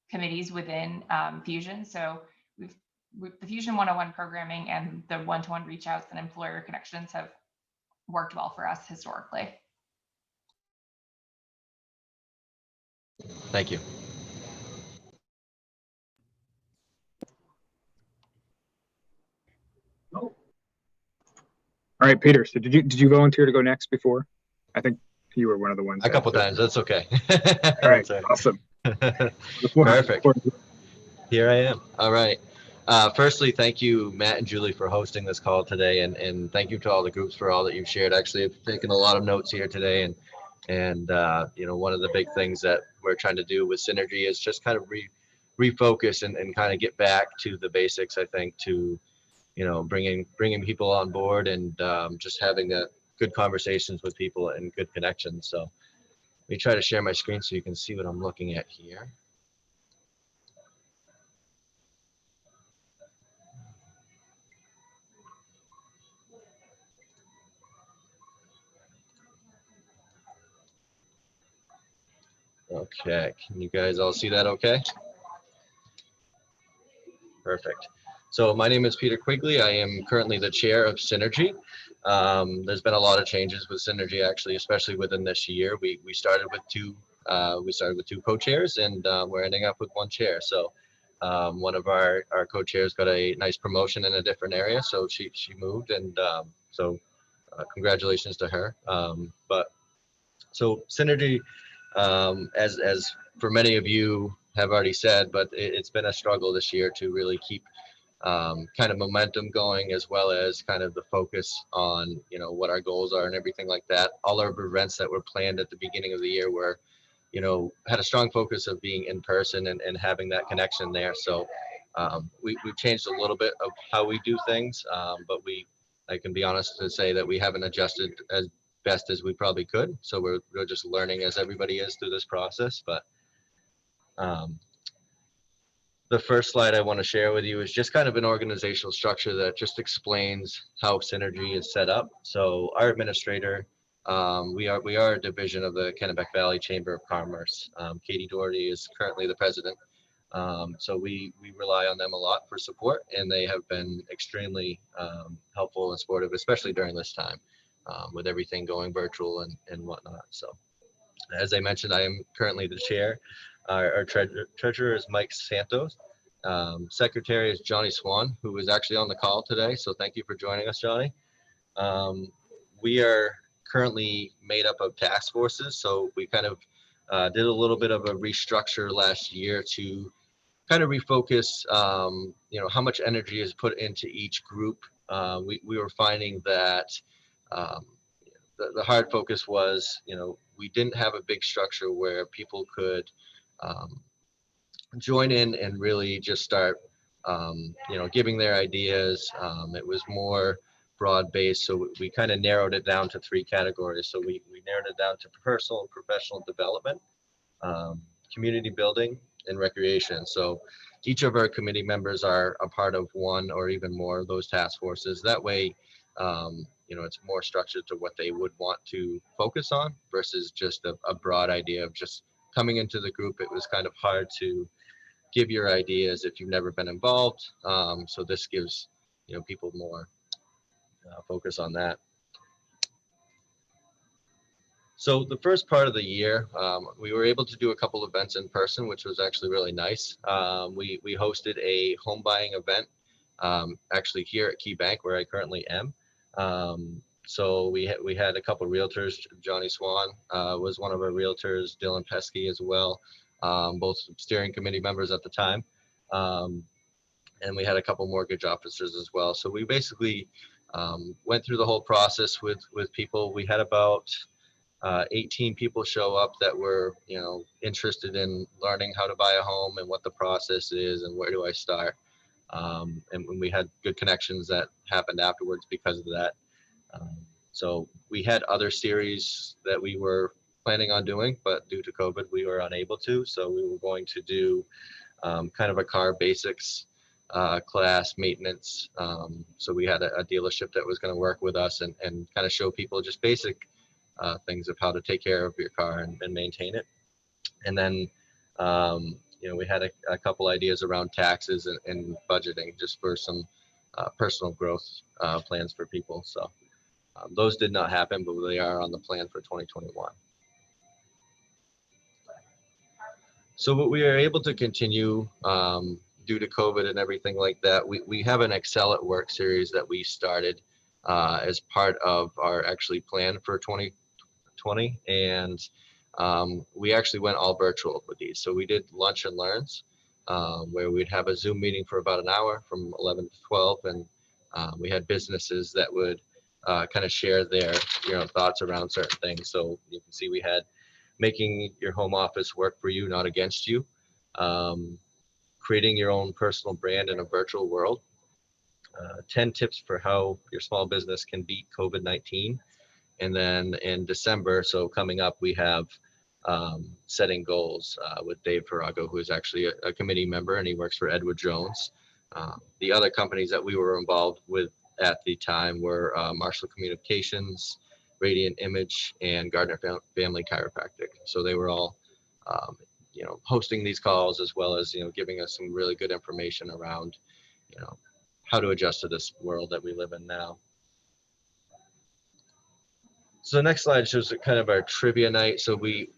committees within Fusion. So the Fusion 101 programming and the one-to-one reach outs and employer connections have worked well for us historically. Thank you. All right, Peter. So did you volunteer to go next before? I think you were one of the ones. A couple times. That's okay. All right. Awesome. Perfect. Here I am. All right. Firstly, thank you, Matt and Julie, for hosting this call today, and thank you to all the groups for all that you've shared. Actually, I've taken a lot of notes here today, and you know, one of the big things that we're trying to do with Synergy is just kind of refocus and kind of get back to the basics. I think to, you know, bringing people on board and just having good conversations with people and good connections. So let me try to share my screen so you can see what I'm looking at here. Okay, can you guys all see that okay? Perfect. So my name is Peter Quigley. I am currently the chair of Synergy. There's been a lot of changes with Synergy, actually, especially within this year. We started with two co-chairs, and we're ending up with one chair. So one of our co-chairs got a nice promotion in a different area, so she moved, and so congratulations to her. But so Synergy, as for many of you have already said, but it's been a struggle this year to really keep kind of momentum going, as well as kind of the focus on, you know, what our goals are and everything like that. All our events that were planned at the beginning of the year were, you know, had a strong focus of being in person and having that connection there. So we've changed a little bit of how we do things, but I can be honest to say that we haven't adjusted as best as we probably could. So we're just learning as everybody is through this process. But the first slide I want to share with you is just kind of an organizational structure that just explains how Synergy is set up. So our administrator, we are a division of the Kennebec Valley Chamber of Commerce. Katie Doherty is currently the president. So we rely on them a lot for support, and they have been extremely helpful and supportive, especially during this time with everything going virtual and whatnot. So as I mentioned, I am currently the chair. Our treasurer is Mike Santos. Secretary is Johnny Swan, who is actually on the call today. So thank you for joining us, Johnny. We are currently made up of task forces. So we kind of did a little bit of a restructure last year to kind of refocus, you know, how much energy is put into each group. We were finding that the hard focus was, you know, we didn't have a big structure where people could join in and really just start, you know, giving their ideas. It was more broad based, so we kind of narrowed it down to 3 categories. So we narrowed it down to personal and professional development, community building, and recreation. So each of our committee members are a part of one or even more of those task forces. That way, you know, it's more structured to what they would want to focus on versus just a broad idea of just coming into the group. It was kind of hard to give your ideas if you've never been involved. So this gives, you know, people more focus on that. So the first part of the year, we were able to do a couple events in person, which was actually really nice. We hosted a home buying event, actually here at Key Bank, where I currently am. So we had a couple of realtors. Johnny Swan was one of our realtors, Dylan Pesky as well, both steering committee members at the time. And we had a couple mortgage officers as well. So we basically went through the whole process with people. We had about 18 people show up that were, you know, interested in learning how to buy a home and what the process is and where do I start. And when we had good connections that happened afterwards because of that. So we had other series that we were planning on doing, but due to COVID, we were unable to. So we were going to do kind of a car basics class maintenance. So we had a dealership that was going to work with us and kind of show people just basic things of how to take care of your car and maintain it. And then, you know, we had a couple ideas around taxes and budgeting just for some personal growth plans for people. So those did not happen, but they are on the plan for 2021. So what we are able to continue due to COVID and everything like that, we have an Excel at Work series that we started as part of our actually plan for 2020. And we actually went all virtual with these. So we did lunch and learns where we'd have a Zoom meeting for about an hour from 11 to 12. And we had businesses that would kind of share their, you know, thoughts around certain things. So you can see we had making your home office work for you, not against you. Creating your own personal brand in a virtual world. 10 tips for how your small business can beat COVID-19. And then in December, so coming up, we have setting goals with Dave Farago, who is actually a committee member, and he works for Edward Jones. The other companies that we were involved with at the time were Marshall Communications, Radiant Image, and Gardner Family Chiropractic. So they were all hosting these calls, as well as, giving us some really good information around, how to adjust to this world that we live in now. So the next slide shows kind of our trivia night. So we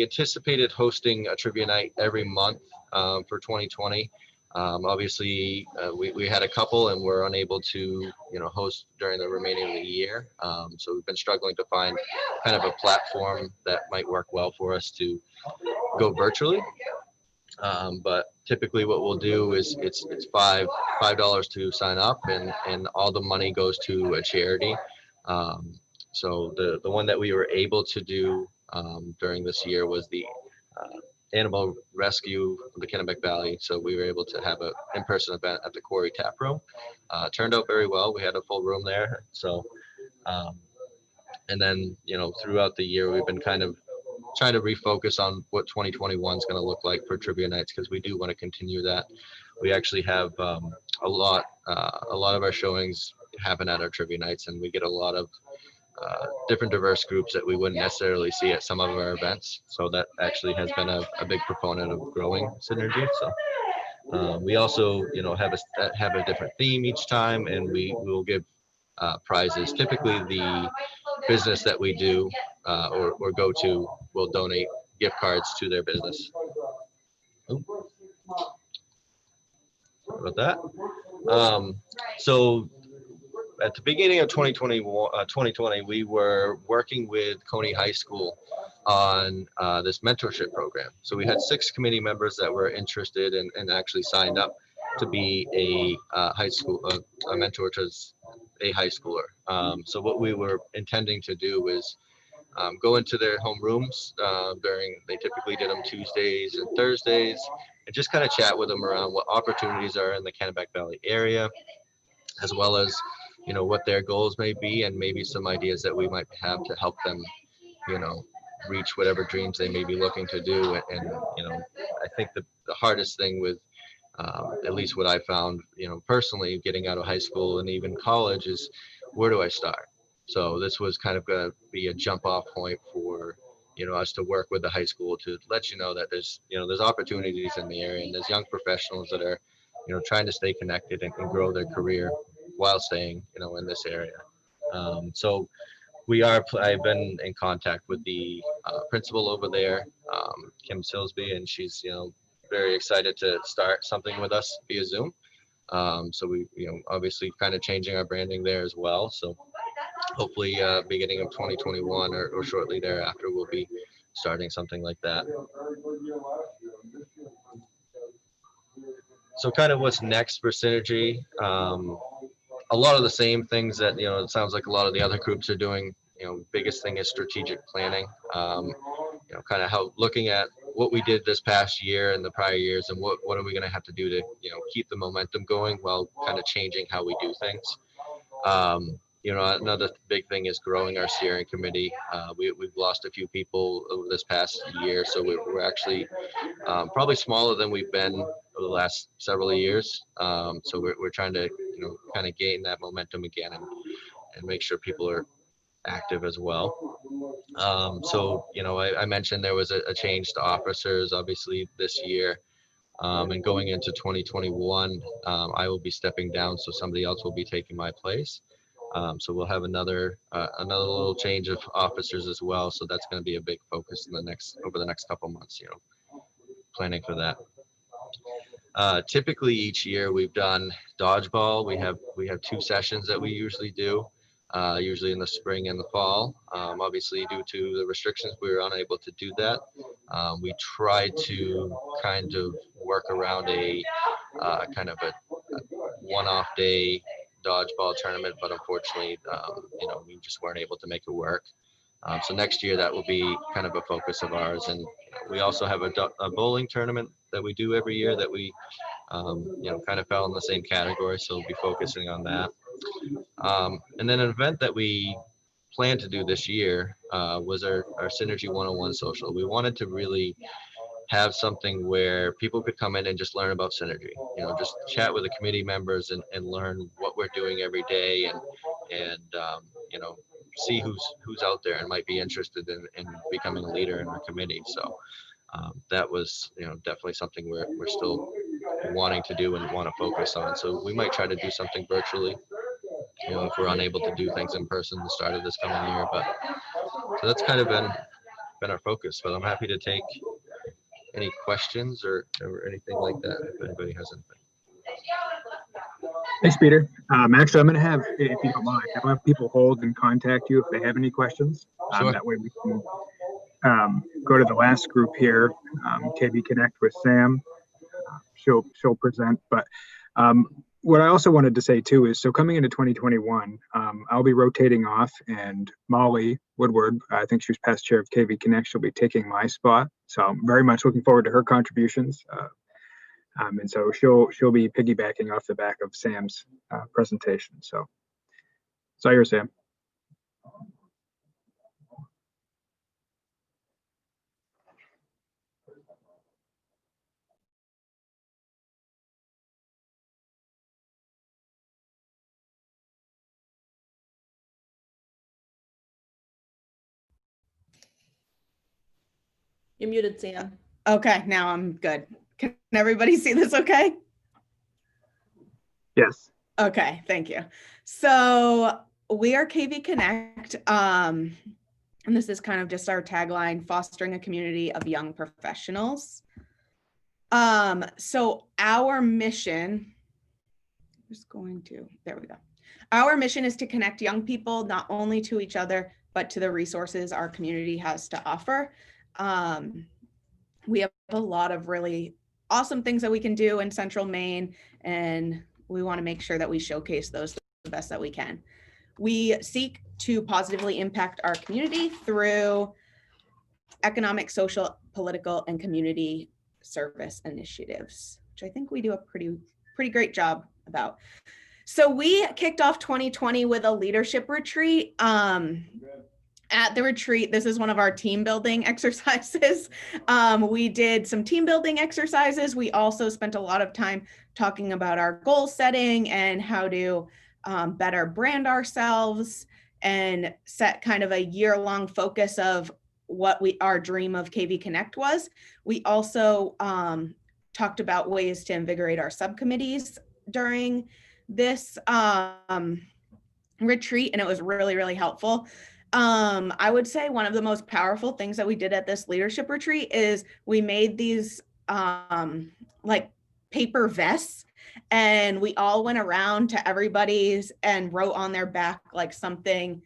anticipated hosting a trivia night every month for 2020. Obviously, we had a couple and we're unable to, host during the remaining of the year. So we've been struggling to find kind of a platform that might work well for us to go virtually. But typically what we'll do is it's $5 to sign up, and all the money goes to a charity. So the one that we were able to do during this year was the animal rescue of the Kennebec Valley. So we were able to have an in-person event at the Quarry Tap Room. Turned out very well. We had a full room there. So, and then, throughout the year, we've been kind of trying to refocus on what 2021 is going to look like for trivia nights, because we do want to continue that. We actually have a lot of our showings happen at our trivia nights, and we get a lot of different diverse groups that we wouldn't necessarily see at some of our events. So that actually has been a big proponent of growing synergy. So we also, have a different theme each time, and we will give prizes. Typically, the business that we do or go to will donate gift cards to their business. Ooh. Sorry about that. So at the beginning of 2020, we were working with Coney High School on this mentorship program. So we had 6 committee members that were interested and actually signed up to be a mentor to a high schooler. So what we were intending to do was go into their homerooms they typically did them Tuesdays and Thursdays, and just kind of chat with them around what opportunities are in the Kennebec Valley area, as well as what their goals may be, and maybe some ideas that we might have to help them reach whatever dreams they may be looking to do. And I think the hardest thing with at least what I found personally getting out of high school and even college is, where do I start? So this was kind of going to be a jump off point for us to work with the high school to let that there's opportunities in the area, and there's young professionals that are trying to stay connected and grow their career while staying in this area. So I've been in contact with the principal over there, Kim Silsby, and she's very excited to start something with us via Zoom. So we obviously kind of changing our branding there as well. So hopefully beginning of 2021 or shortly thereafter, we'll be starting something like that. So kind of what's next for Synergy, a lot of the same things that, it sounds like a lot of the other groups are doing. Biggest thing is strategic planning, kind of how looking at what we did this past year and the prior years, and what are we going to have to do to, keep the momentum going while kind of changing how we do things. Another big thing is growing our steering committee. We've lost a few people over this past year, so we're actually probably smaller than we've been over the last several years. So we're trying to, kind of gain that momentum again and make sure people are active as well. So, I mentioned there was a change to officers, obviously, this year. And going into 2021, I will be stepping down, so somebody else will be taking my place. So we'll have another little change of officers as well. So that's going to be a big focus over the next couple months, planning for that. Typically each year we've done dodgeball. We have 2 sessions that we usually do, usually in the spring and the fall. Obviously, due to the restrictions, we were unable to do that. We tried to kind of work around a kind of a one-off day dodgeball tournament, but unfortunately, we just weren't able to make it work. So next year that will be kind of a focus of ours, and we also have a bowling tournament that we do every year that we, kind of fell in the same category, so we'll be focusing on that. And then an event that we planned to do this year was our Synergy 101 social. We wanted to really have something where people could come in and just learn about Synergy, just chat with the committee members and learn what we're doing every day, and see who's out there and might be interested in becoming a leader in our committee. So that was, definitely something we're still wanting to do and want to focus on. So we might try to do something virtually, if we're unable to do things in person the start of this coming year. But so that's kind of been our focus. But I'm happy to take any questions or anything like that if anybody has anything. Thanks, Peter. Actually, I'm going to have, if you don't mind, I'll have people hold and contact you if they have any questions. Sure. That way we can go to the last group here, KB Connect with Sam. She'll present. But what I also wanted to say too is, so coming into 2021, I'll be rotating off, and Molly Woodward, I think she was past chair of KB Connect, she'll be taking my spot. So I'm very much looking forward to her contributions. And so she'll be piggybacking off the back of Sam's presentation. So it's all yours, Sam. You're muted, Sam. Okay, now I'm good. Can everybody see this okay? Yes. Okay, thank you. So we are KV Connect, and this is kind of just our tagline, fostering a community of young professionals. So our mission, there we go. Our mission is to connect young people not only to each other, but to the resources our community has to offer. We have a lot of really awesome things that we can do in Central Maine, and we want to make sure that we showcase those the best that we can. We seek to positively impact our community through economic, social, political, and community service initiatives, which I think we do a pretty great job about. So we kicked off 2020 with a leadership retreat. At the retreat, this is one of our team building exercises. We did some team building exercises. We also spent a lot of time talking about our goal setting and how to better brand ourselves and set kind of a year-long focus of what our dream of KV Connect was. We also talked about ways to invigorate our subcommittees during this retreat, and it was really, really helpful. I would say one of the most powerful things that we did at this leadership retreat is we made these like paper vests, and we all went around to everybody's and wrote on their back like something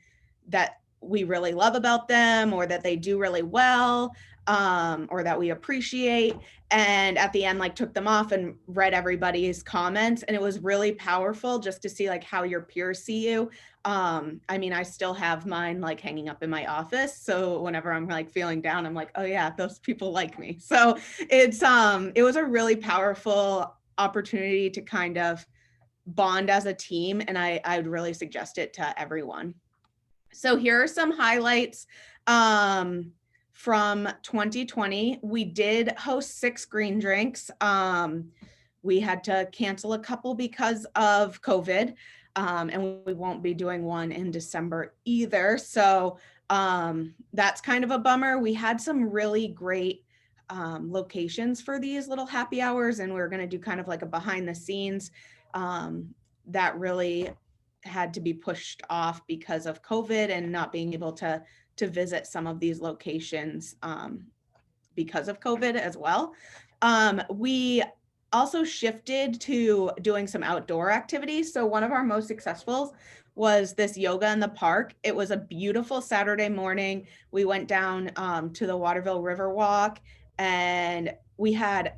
that we really love about them, or that they do really well, or that we appreciate. And at the end, like took them off and read everybody's comments. And it was really powerful just to see like how your peers see you. I mean, I still have mine like hanging up in my office. So whenever I'm like feeling down, I'm like, oh yeah, those people like me. So it was a really powerful opportunity to kind of bond as a team. And I would really suggest it to everyone. So here are some highlights from 2020. We did host 6 green drinks. We had to cancel a couple because of COVID, and we won't be doing one in December either. So that's kind of a bummer. We had some really great locations for these little happy hours, and we're going to do kind of like a behind the scenes that really had to be pushed off because of COVID and not being able to visit some of these locations because of COVID as well. We also shifted to doing some outdoor activities. So one of our most successful was this yoga in the park. It was a beautiful Saturday morning. We went down to the Waterville River Walk, and we had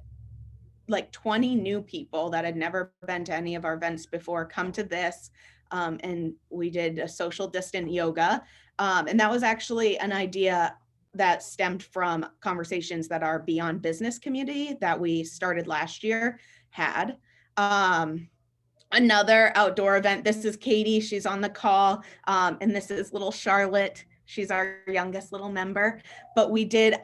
like 20 new people that had never been to any of our events before come to this. And we did a social distant yoga. And that was actually an idea that stemmed from conversations that our Beyond Business community that we started last year had. Another outdoor event, this is Katie, she's on the call, and this is little Charlotte. She's our youngest little member. But we did,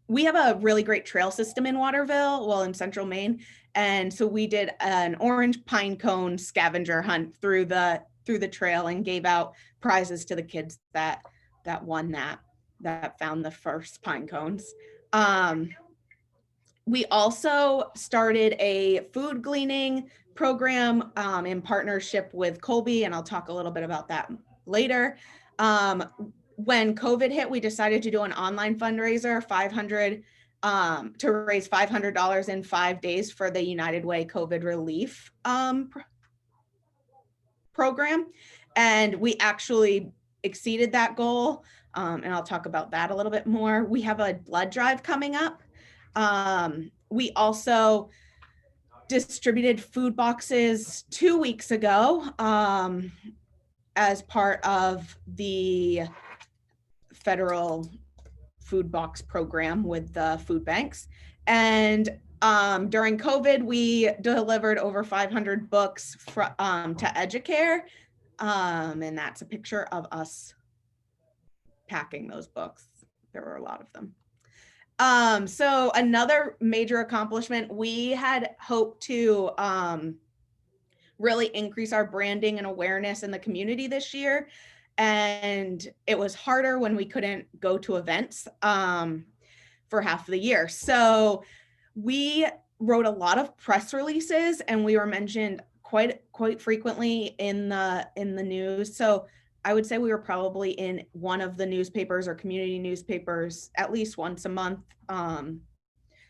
we have a really great trail system in Waterville, well, in Central Maine. And so we did an orange pine cone scavenger hunt through the trail and gave out prizes to the kids that won that found the first pine cones. We also started a food gleaning program in partnership with Colby, and I'll talk a little bit about that later. When COVID hit, we decided to do an online fundraiser, to raise $500 in 5 days for the United Way COVID relief program. And we actually exceeded that goal. And I'll talk about that a little bit more. We have a blood drive coming up. We also distributed food boxes 2 weeks ago as part of the federal food box program with the food banks. And during COVID, we delivered over 500 books to Educare. And that's a picture of us packing those books. There were a lot of them. So another major accomplishment, we had hoped to really increase our branding and awareness in the community this year. And it was harder when we couldn't go to events for half of the year. So we wrote a lot of press releases, and we were mentioned quite frequently in the news. So I would say we were probably in one of the newspapers or community newspapers at least once a month.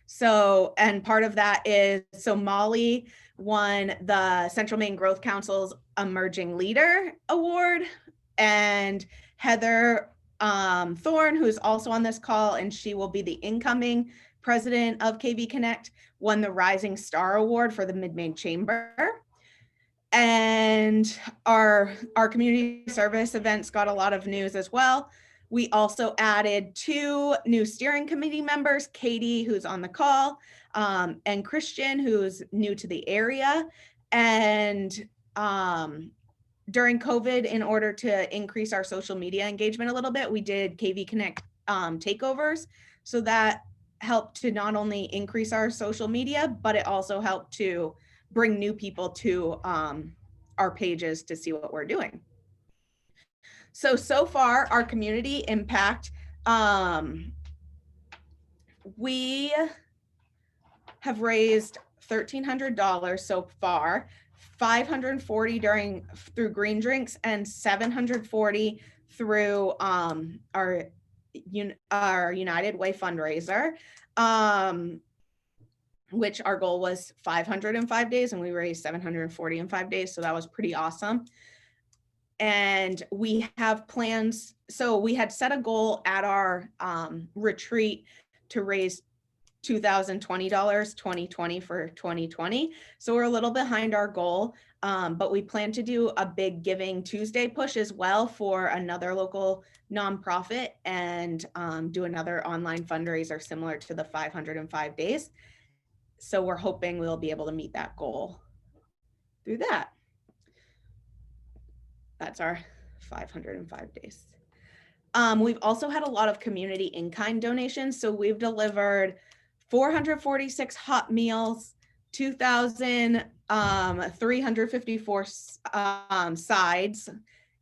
So, and part of that is, so Molly won the Central Maine Growth Council's Emerging Leader Award, and Heather Thorne, who's also on this call, and she will be the incoming president of KV Connect, won the Rising Star Award for the Mid-Maine Chamber. And our community service events got a lot of news as well. We also added 2 new steering committee members, Katie, who's on the call, and Christian, who's new to the area. And during COVID, in order to increase our social media engagement a little bit, we did KV Connect takeovers. So that helped to not only increase our social media, but it also helped to bring new people to our pages to see what we're doing. So far, our community impact, we have raised $1,300 so far, $540 through Green Drinks, and $740 through our United Way fundraiser, which our goal was 500 in 5 days, and we raised 740 in 5 days. So that was pretty awesome. And we have plans. So we had set a goal at our retreat to raise $2,020, 2020 for 2020. So we're a little behind our goal, but we plan to do a big Giving Tuesday push as well for another local nonprofit, and do another online fundraiser similar to the 505 days. So we're hoping we'll be able to meet that goal through that. That's our 505 days. We've also had a lot of community in-kind donations. So we've delivered 446 hot meals, 2,354 sides,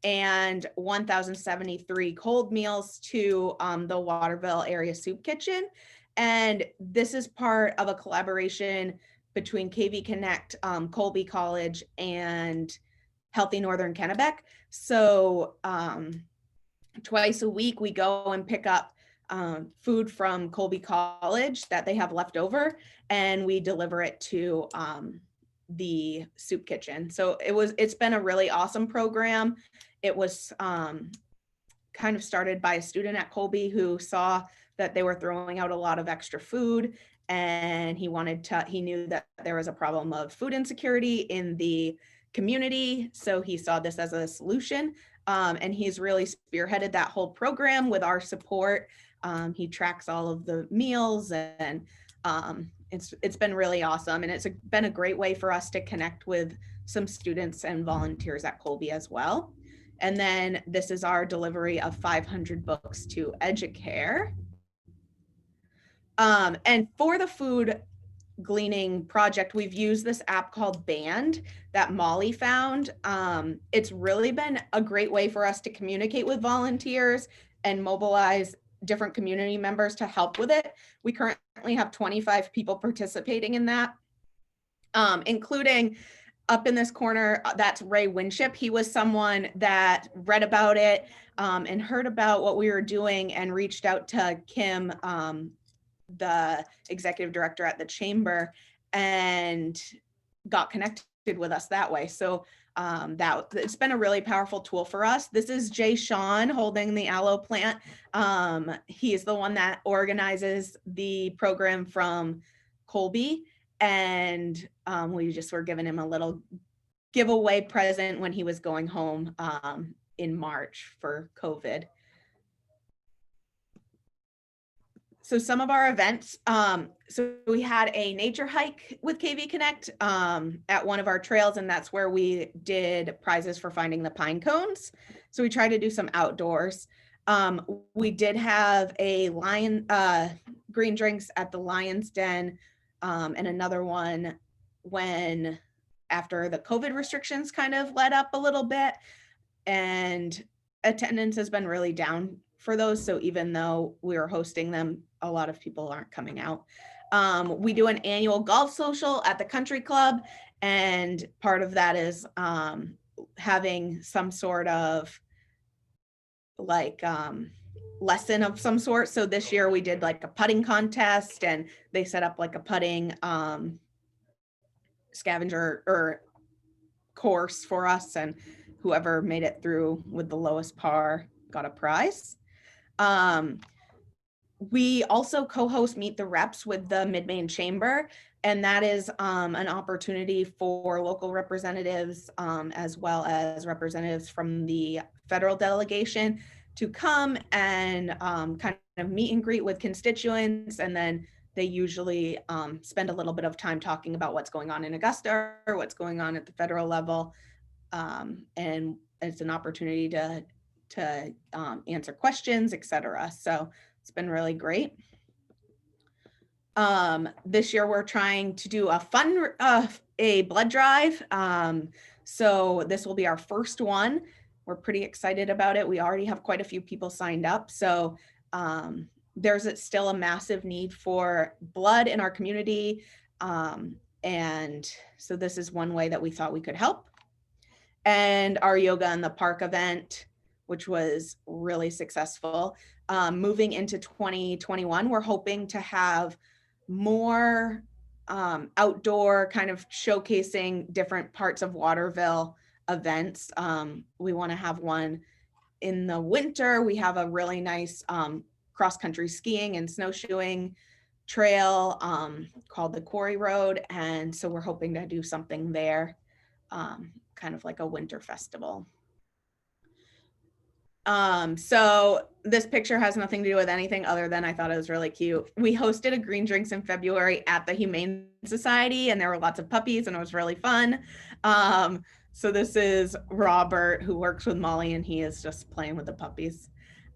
and 1,073 cold meals to the Waterville Area Soup Kitchen. And this is part of a collaboration between KV Connect, Colby College, and Healthy Northern Kennebec. So twice a week we go and pick up food from Colby College that they have left over, and we deliver it to the soup kitchen. So it's been a really awesome program. It was kind of started by a student at Colby who saw that they were throwing out a lot of extra food, and he knew that there was a problem of food insecurity in the community. So he saw this as a solution, and he's really spearheaded that whole program with our support. He tracks all of the meals, and it's been really awesome. And it's been a great way for us to connect with some students and volunteers at Colby as well. And then this is our delivery of 500 books to Educare. And for the food gleaning project, we've used this app called Band that Molly found. It's really been a great way for us to communicate with volunteers and mobilize different community members to help with it. We currently have 25 people participating in that, including up in this corner, that's Ray Winship. He was someone that read about it and heard about what we were doing and reached out to Kim, the executive director at the chamber, and got connected with us that way. So that it's been a really powerful tool for us. This is Jay Sean holding the aloe plant. He is the one that organizes the program from Colby, and we just were giving him a little giveaway present when he was going home in March for COVID. So some of our events, so we had a nature hike with KV Connect at one of our trails, and that's where we did prizes for finding the pine cones. So we tried to do some outdoors. We did have a green drinks at the Lion's Den, and another one when after the COVID restrictions kind of let up a little bit, and attendance has been really down for those. So even though we were hosting them, a lot of people aren't coming out. We do an annual golf social at the country club, and part of that is having some sort of like lesson of some sort. So this year we did like a putting contest, and they set up like a putting scavenger or course for us, and whoever made it through with the lowest par got a prize. We also co-host Meet the Reps with the Mid-Maine Chamber, and that is an opportunity for local representatives as well as representatives from the federal delegation to come and kind of meet and greet with constituents, and then they usually spend a little bit of time talking about what's going on in Augusta or what's going on at the federal level, and it's an opportunity to answer questions, etc. So it's been really great. This year we're trying to do a blood drive. So this will be our first one. We're pretty excited about it. We already have quite a few people signed up. So there's still a massive need for blood in our community. And so this is one way that we thought we could help. And our yoga in the park event, which was really successful. Moving into 2021, we're hoping to have more outdoor kind of showcasing different parts of Waterville events. We want to have one in the winter. We have a really nice cross-country skiing and snowshoeing trail called the Quarry Road. And so we're hoping to do something there, kind of like a winter festival. So this picture has nothing to do with anything other than I thought it was really cute. We hosted a green drinks in February at the Humane Society, and there were lots of puppies, and it was really fun. So this is Robert, who works with Molly, and he is just playing with the puppies.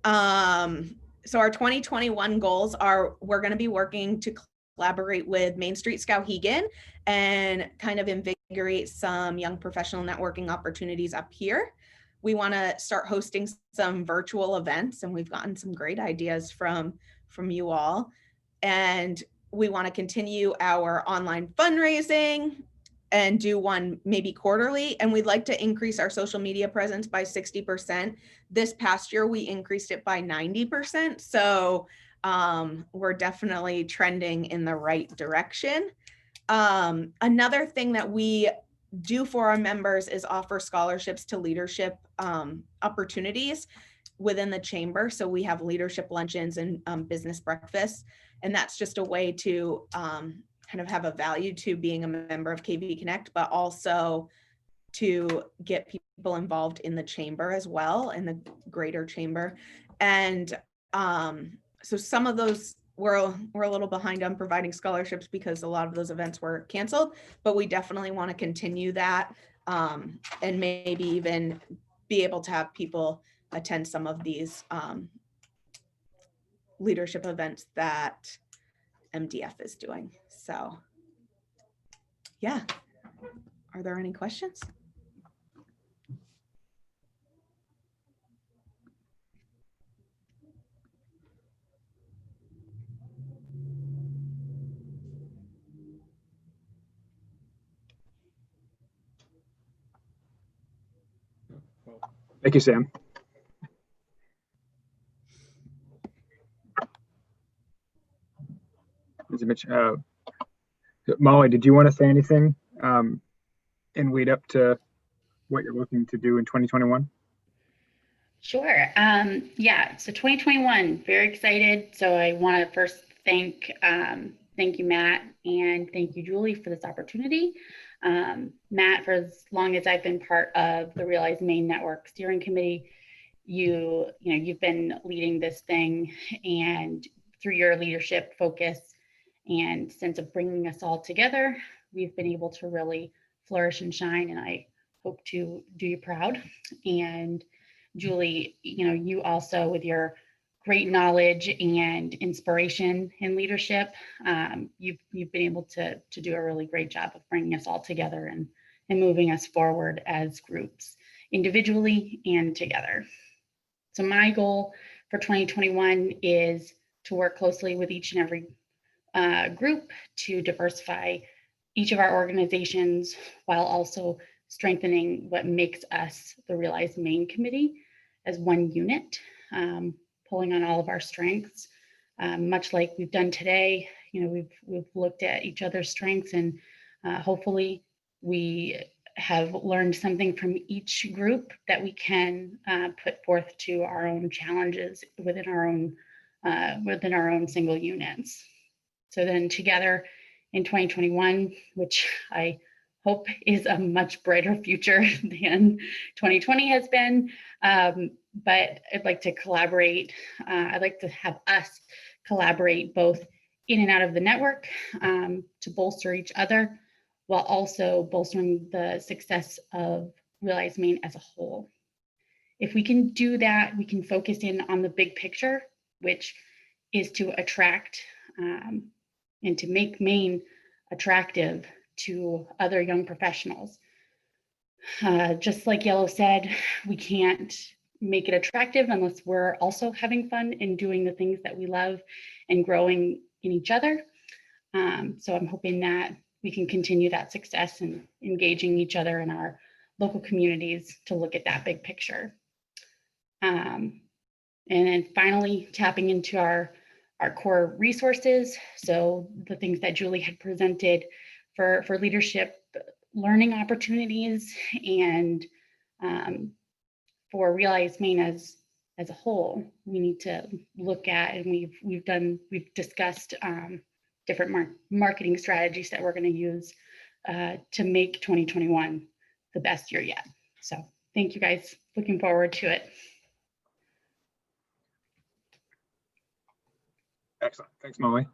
So our 2021 goals are, we're going to be working to collaborate with Main Street Skowhegan and kind of invigorate some young professional networking opportunities up here. We want to start hosting some virtual events, and we've gotten some great ideas from you all. And we want to continue our online fundraising and do one maybe quarterly. And we'd like to increase our social media presence by 60%. This past year, we increased it by 90%. So we're definitely trending in the right direction. Another thing that we do for our members is offer scholarships to leadership opportunities within the chamber. So we have leadership luncheons and business breakfasts, and that's just a way to kind of have a value to being a member of KV Connect, but also to get people involved in the chamber as well, in the greater chamber. And so some of those we're a little behind on providing scholarships because a lot of those events were canceled, but we definitely want to continue that and maybe even be able to have people attend some of these leadership events that MDF is doing. So yeah, are there any questions? Thank you, Sam. Molly, did you want to say anything in lead up to what you're looking to do in 2021? Sure. Yeah. So 2021, very excited. So I want to first thank you, Matt, and thank you, Julie, for this opportunity. Matt, for as long as I've been part of the Realize Maine Network Steering Committee, you've been leading this thing, and through your leadership, focus, and sense of bringing us all together, we've been able to really flourish and shine. And I hope to do you proud. And Julie, you also, with your great knowledge and inspiration in leadership, you've been able to do a really great job of bringing us all together and moving us forward as groups, individually and together. So my goal for 2021 is to work closely with each and every group to diversify each of our organizations while also strengthening what makes us the Realize Maine Committee as one unit, pulling on all of our strengths, much like we've done today. We've looked at each other's strengths, and hopefully we have learned something from each group that we can put forth to our own challenges within our own single units. So then together in 2021, which I hope is a much brighter future than 2020 has been, but I'd like to collaborate. I'd like to have us collaborate both in and out of the network to bolster each other, while also bolstering the success of Realize Maine as a whole. If we can do that, we can focus in on the big picture, which is to attract and to make Maine attractive to other young professionals. Just like Yellow said, we can't make it attractive unless we're also having fun and doing the things that we love and growing in each other. So I'm hoping that we can continue that success and engaging each other in our local communities to look at that big picture. And then finally, tapping into our core resources. So the things that Julie had presented for leadership learning opportunities, and for Realize Maine as a whole, we need to look at, and we've discussed different marketing strategies that we're going to use to make 2021 the best year yet. So thank you guys. Looking forward to it. Excellent. Thanks, Molly.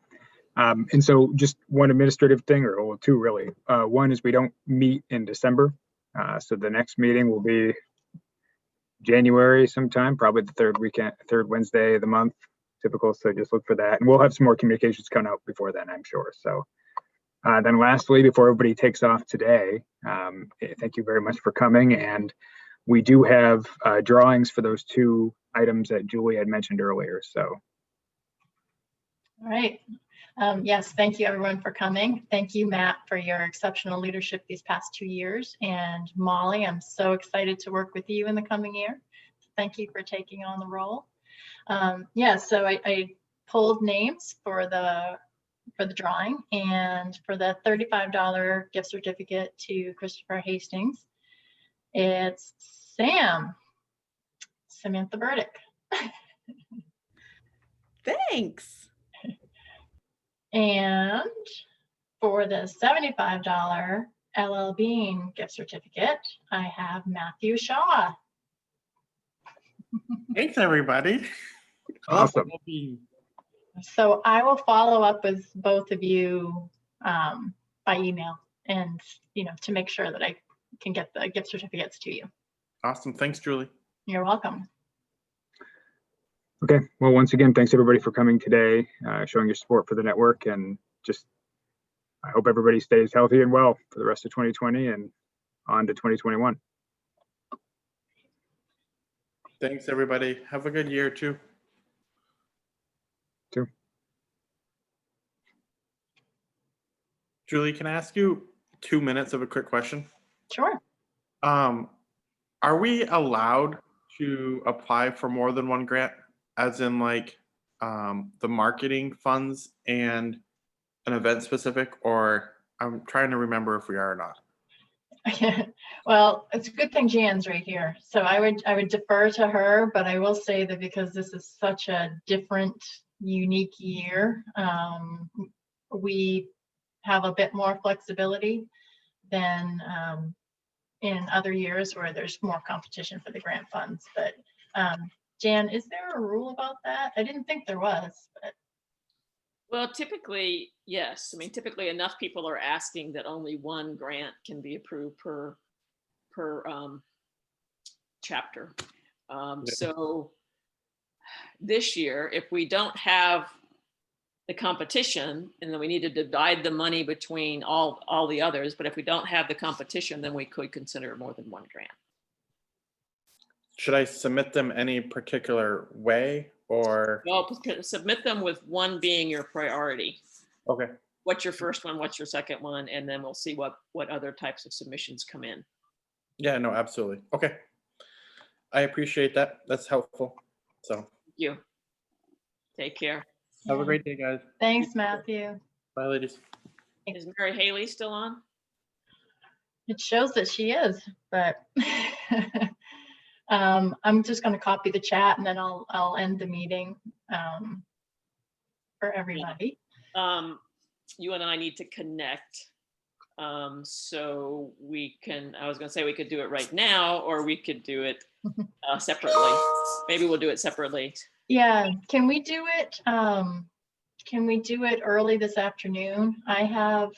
And so just one administrative thing, or well, two really. One is we don't meet in December. So the next meeting will be January sometime, probably the third Wednesday of the month, typical. So just look for that. And we'll have some more communications coming out before then, I'm sure. So then lastly, before everybody takes off today, thank you very much for coming. And we do have drawings for those two items that Julie had mentioned earlier. So. All right. Yes, thank you everyone for coming. Thank you, Matt, for your exceptional leadership these past 2 years. And Molly, I'm so excited to work with you in the coming year. Thank you for taking on the role. Yeah, so I pulled names for the drawing, and for the $35 gift certificate to Christopher Hastings, it's Samantha Burdick. Thanks. And for the $75 LL Bean gift certificate, I have Matthew Shaw. Thanks, everybody. Awesome. So I will follow up with both of you by email, and to make sure that I can get the gift certificates to you. Awesome. Thanks, Julie. You're welcome. Okay, well, once again, thanks everybody for coming today, showing your support for the network, and just I hope everybody stays healthy and well for the rest of 2020 and on to 2021. Thanks, everybody. Have a good year, too. Julie, can I ask you 2 minutes of a quick question? Sure. Are we allowed to apply for more than one grant, as in like the marketing funds and an event specific, or I'm trying to remember if we are or not. Well, it's a good thing Jan's right here. So I would defer to her, but I will say that because this is such a different, unique year, we have a bit more flexibility than in other years where there's more competition for the grant funds. But Jan, is there a rule about that? I didn't think there was, but. Well, typically, yes. I mean, typically enough people are asking that only one grant can be approved per chapter. So this year, if we don't have the competition, and then we need to divide the money between all the others, but if we don't have the competition, then we could consider more than one grant. Should I submit them any particular way, or? Well, submit them with one being your priority. Okay. What's your first one? What's your second one? And then we'll see what other types of submissions come in. Yeah, no, absolutely. Okay. I appreciate that. That's helpful. So. Thank you. Take care. Have a great day, guys. Thanks, Matthew. Bye, ladies. Is Mary Haley still on? It shows that she is, but I'm just going to copy the chat and then I'll end the meeting for everybody. You and I need to connect. So we can, I was going to say we could do it right now, or we could do it separately. Maybe we'll do it separately. Yeah, can we do it? Can we do it early this afternoon? I have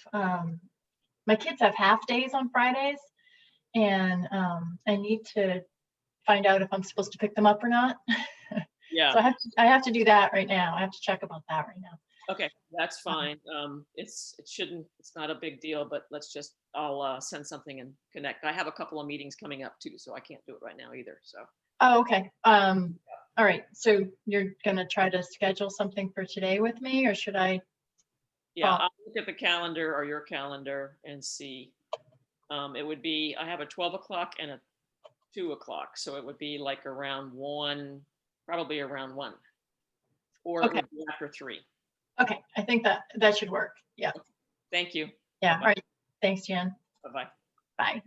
my kids have half days on Fridays, and I need to find out if I'm supposed to pick them up or not. Yeah. So I have to do that right now. I have to check about that right now. Okay, that's fine. It's not a big deal, but I'll send something and connect. I have a couple of meetings coming up too, so I can't do it right now either. So. Oh, okay. All right. So you're gonna try to schedule something for today with me, or should I? Yeah, I'll look at the calendar or your calendar and see. It would be, I have a 12 o'clock and a 2 o'clock. So it would be like around 1, probably around 1. Or Okay. it would be after 3. Okay, I think that should work. Yeah. Thank you. Yeah. Bye-bye. All right. Thanks, Jan. Bye-bye. Bye.